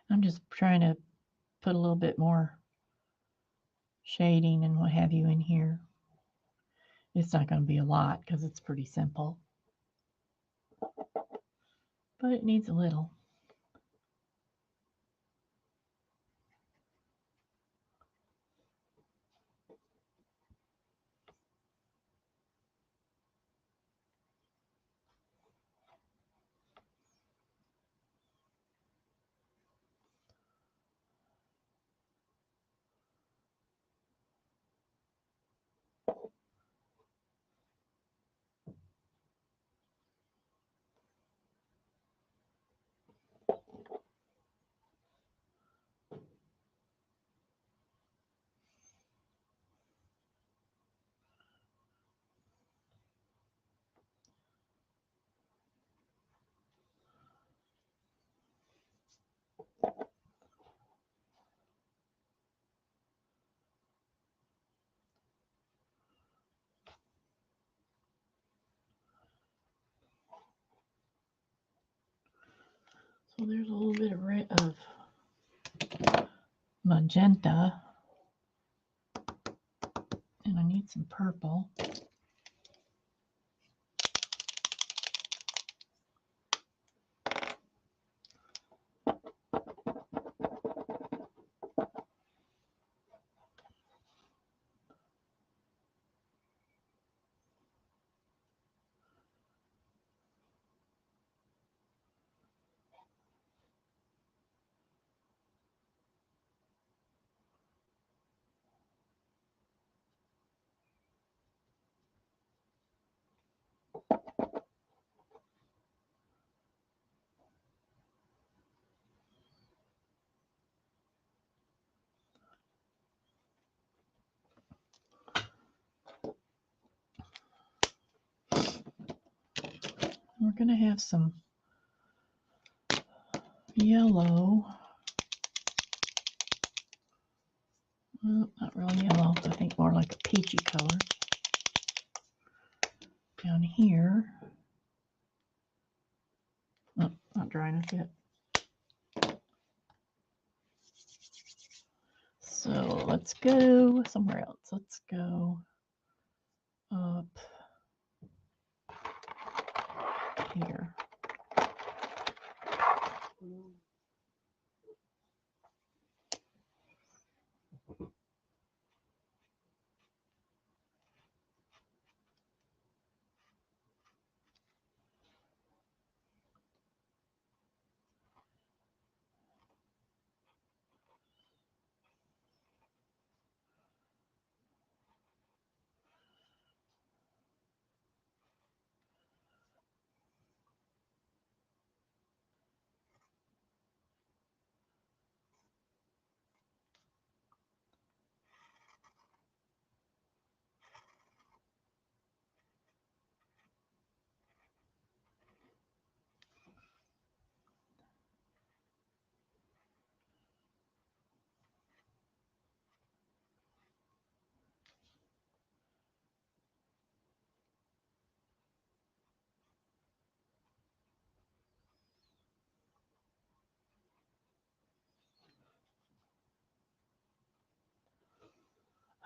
I'm just trying to put a little bit more shading and what have you in here. It's not going to be a lot because it's pretty simple, but it needs a little. So there's a little bit of red, of magenta, and I need some purple. We're going to have some yellow. Well, not really yellow, I think more like a peachy color down here. Oh, not dry enough yet. So let's go somewhere else. Let's go up here.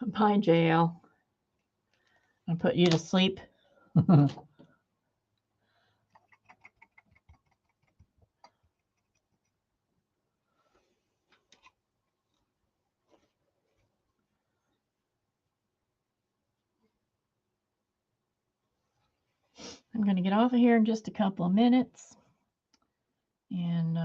Bye, JL. I'll put you to sleep. I'm going to get off of here in just a couple of minutes. And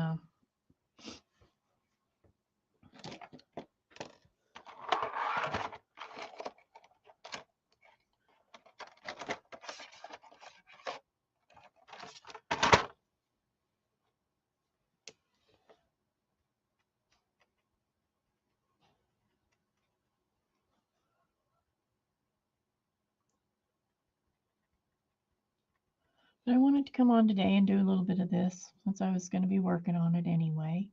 But I wanted to come on today and do a little bit of this since I was going to be working on it anyway.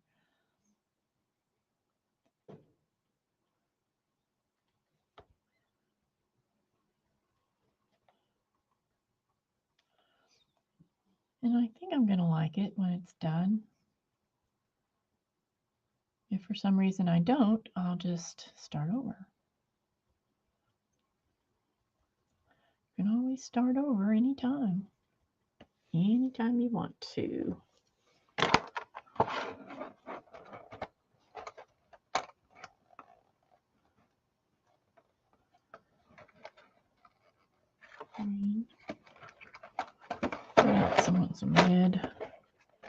And I think I'm going to like it when it's done. If for some reason I don't, I'll just start over. You can always start over anytime you want to. Green. Some red.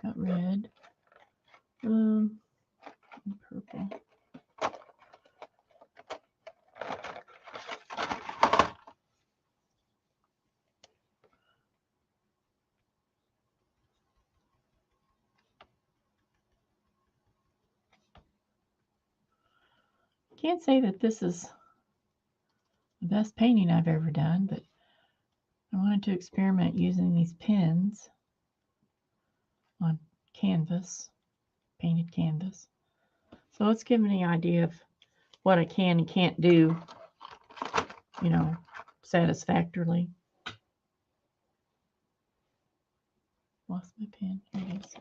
Got red. And purple. Can't say that this is the best painting I've ever done, but I wanted to experiment using these pens on canvas, painted canvas. So let's give me an idea of what I can and can't do, satisfactorily. Lost my pen. Here it is.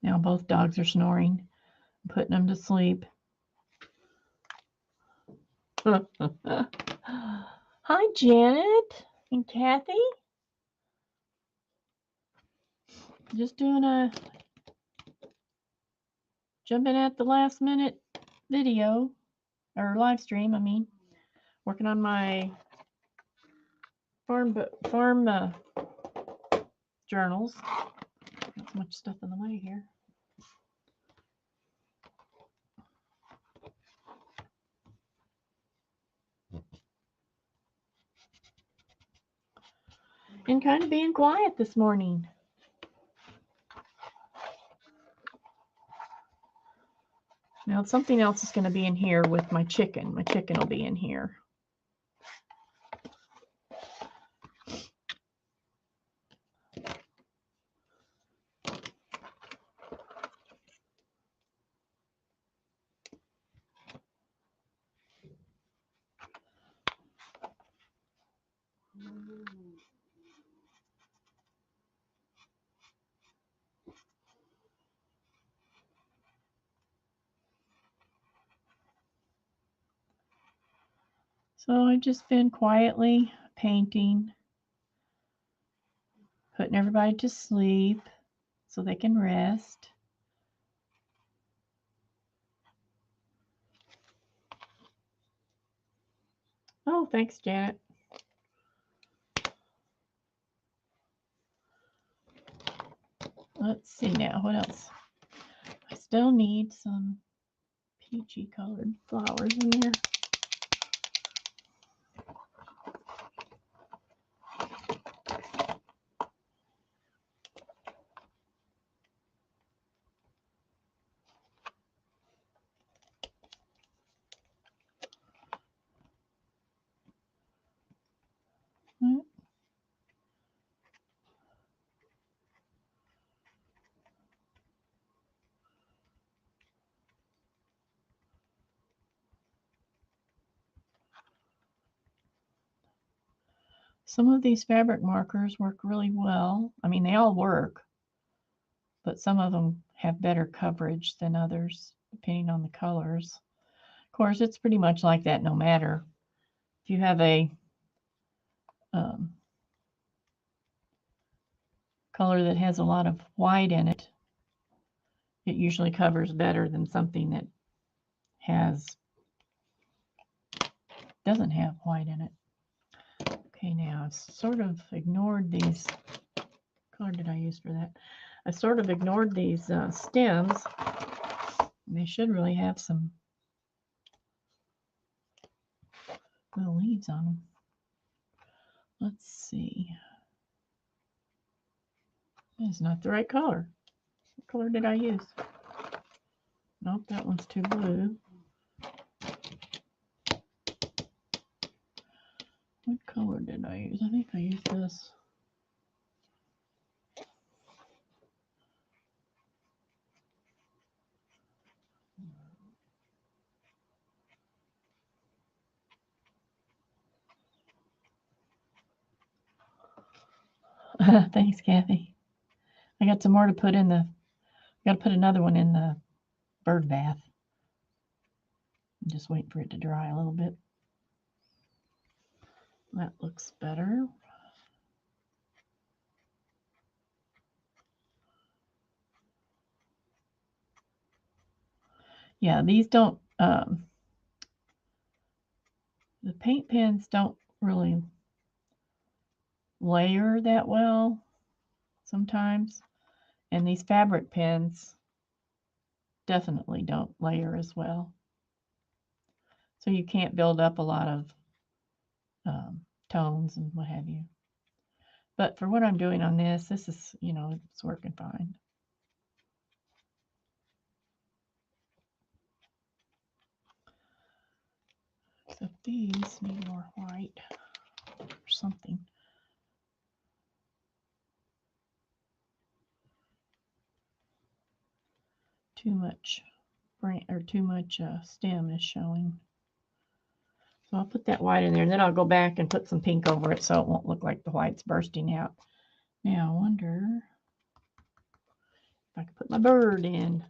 Now both dogs are snoring. I'm putting them to sleep. Hi, Janet and Kathy. Just doing a jumping at the last minute video or live stream. I mean, working on my farm journals. Not so much stuff in the way here. And kind of being quiet this morning. Now something else is going to be in here with my chicken. My chicken will be in here. So I've just been quietly painting, putting everybody to sleep so they can rest. Oh, thanks, Janet. Let's see now, what else? I still need some peachy colored flowers in there. Some of these fabric markers work really well. I mean, they all work, but some of them have better coverage than others, depending on the colors. Of course, it's pretty much like that no matter. If you have a color that has a lot of white in it, it usually covers better than something that doesn't have white in it. Okay, now I've sort of ignored these. What color did I use for that? I sort of ignored these stems. They should really have some little leaves on them. Let's see. It's not the right color. What color did I use? Nope, that one's too blue. What color did I use? I think I used this. Thanks, Kathy. I got some more to put in the, got to put another one in the bird bath. I'm just waiting for it to dry a little bit. That looks better. Yeah, these don't, the paint pens don't really layer that well sometimes. And these fabric pens definitely don't layer as well. So you can't build up a lot of tones and what have you. But for what I'm doing on this is, you know, it's working fine. Except these need more white or something. Too much stem is showing. So I'll put that white in there, and then I'll go back and put some pink over it so it won't look like the white's bursting out. Now I wonder if I can put my bird in.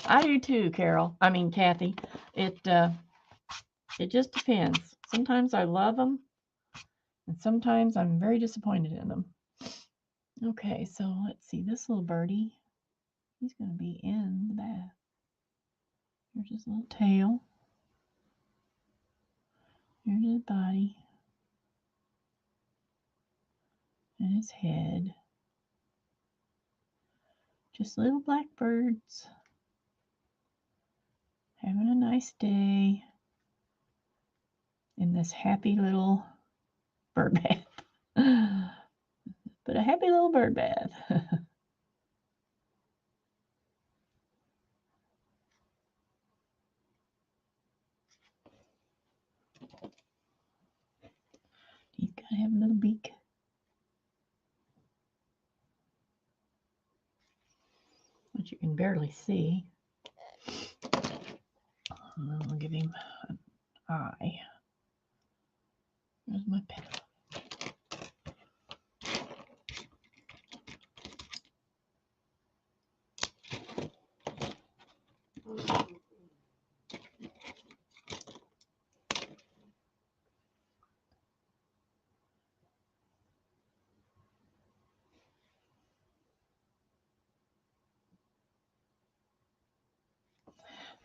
I do too, Kathy. It just depends. Sometimes I love them, and sometimes I'm very disappointed in them. Okay, so let's see. This little birdie, he's going to be in the bath. Here's his little tail. Here's his body. And his head. Just little blackbirds having a nice day in this happy little bird bath. But a happy little bird bath. He's got to have a little beak. Which you can barely see. And then we'll give him an eye. There's my pen.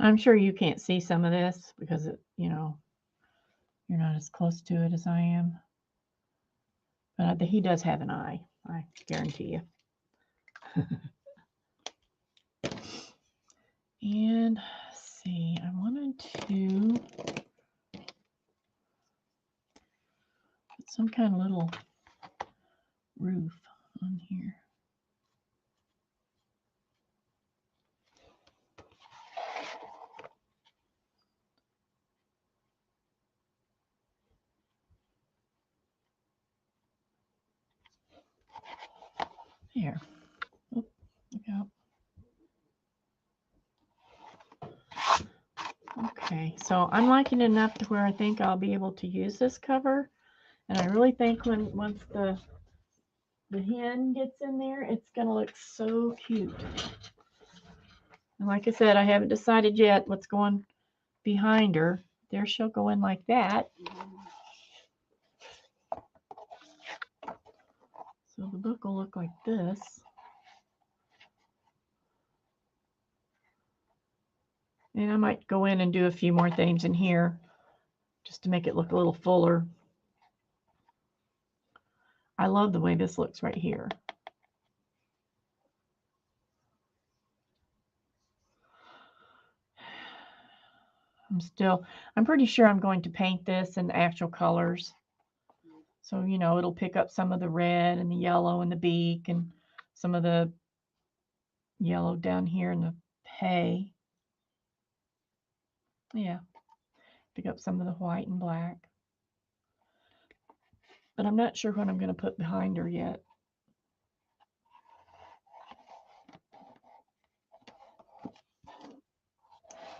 I'm sure you can't see some of this because you're not as close to it as I am. But he does have an eye, I guarantee you. And let's see, I wanted to put some kind of little roof on here. There. Oh, look out. Okay, so I'm liking it enough to where I think I'll be able to use this cover. And I really think once the hen gets in there, it's going to look so cute. And like I said, I haven't decided yet what's going behind her. There she'll go in like that. So the book will look like this. And I might go in and do a few more things in here just to make it look a little fuller. I love the way this looks right here. I'm pretty sure I'm going to paint this in actual colors. So, you know, it'll pick up some of the red and the yellow in the beak and some of the yellow down here in the hay. Yeah, pick up some of the white and black. But I'm not sure what I'm going to put behind her yet.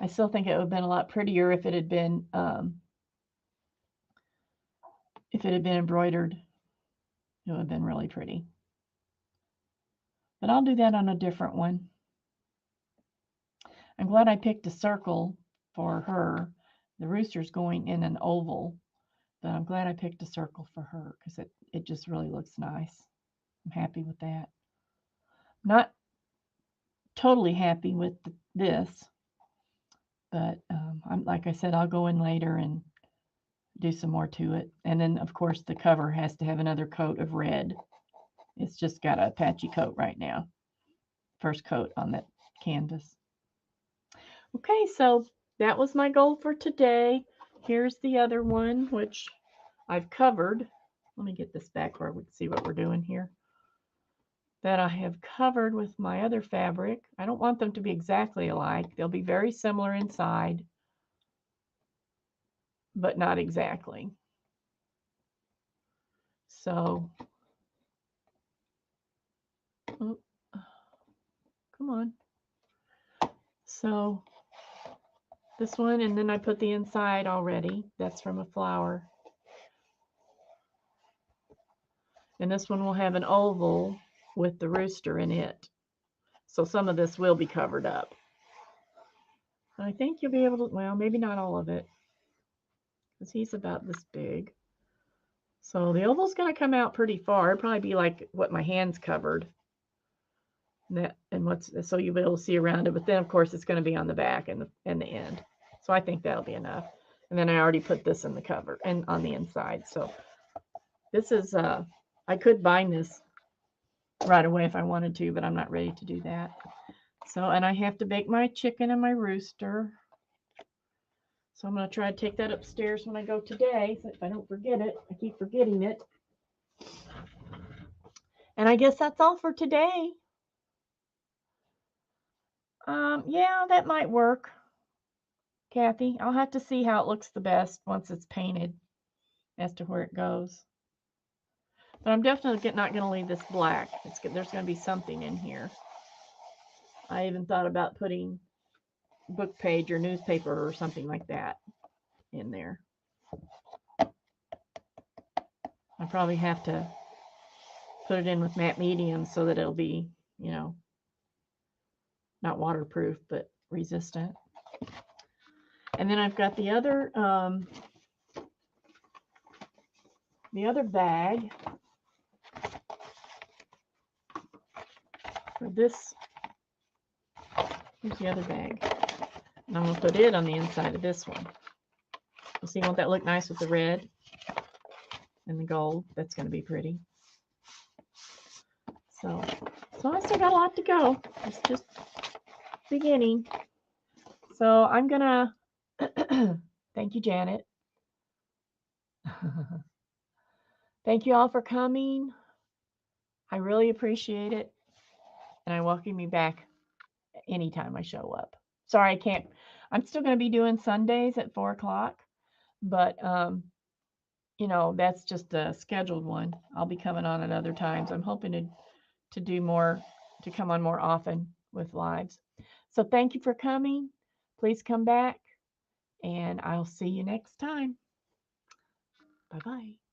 I still think it would have been a lot prettier if it had been embroidered. It would have been really pretty. But I'll do that on a different one. I'm glad I picked a circle for her. The rooster's going in an oval, but I'm glad I picked a circle for her because it just really looks nice. I'm happy with that. Not totally happy with this, but like I said, I'll go in later and do some more to it. And then, of course, the cover has to have another coat of red. It's just got a patchy coat right now. First coat on that canvas. Okay, so that was my goal for today. Here's the other one, which I've covered. Let me get this back where we can see what we're doing here. That I have covered with my other fabric. I don't want them to be exactly alike. They'll be very similar inside, but not exactly. So, oh, come on. So, this one, and then I put the inside already. That's from a flower. And this one will have an oval with the rooster in it. So some of this will be covered up. I think you'll be able to, well, maybe not all of it, because he's about this big. So the oval's going to come out pretty far. It'll probably be like what my hand's covered. So you'll be able to see around it. But then, of course, it's going to be on the back and the end. So I think that'll be enough. And then I already put this in the cover and on the inside. So this is, I could bind this right away if I wanted to, but I'm not ready to do that. So, and I have to bake my chicken and my rooster. So I'm going to try to take that upstairs when I go today, so if I don't forget it. I keep forgetting it. And I guess that's all for today. Yeah, that might work, Kathy. I'll have to see how it looks the best once it's painted as to where it goes. But I'm definitely not going to leave this black. There's going to be something in here. I even thought about putting book page or newspaper or something like that in there. I probably have to put it in with matte medium so that it'll be, you know, not waterproof, but resistant. And then I've got the other bag for this. Here's the other bag. And I'm going to put it on the inside of this one. You see, won't that look nice with the red and the gold? That's going to be pretty. So I still got a lot to go. It's just beginning. So I'm going to, thank you, Janet. Thank you all for coming. I really appreciate it. And I welcome you back anytime I show up. Sorry, I can't. I'm still going to be doing Sundays at 4 o'clock. But, you know, that's just a scheduled one. I'll be coming on at other times. I'm hoping to do more, to come on more often with lives. So thank you for coming. Please come back. And I'll see you next time. Bye-bye.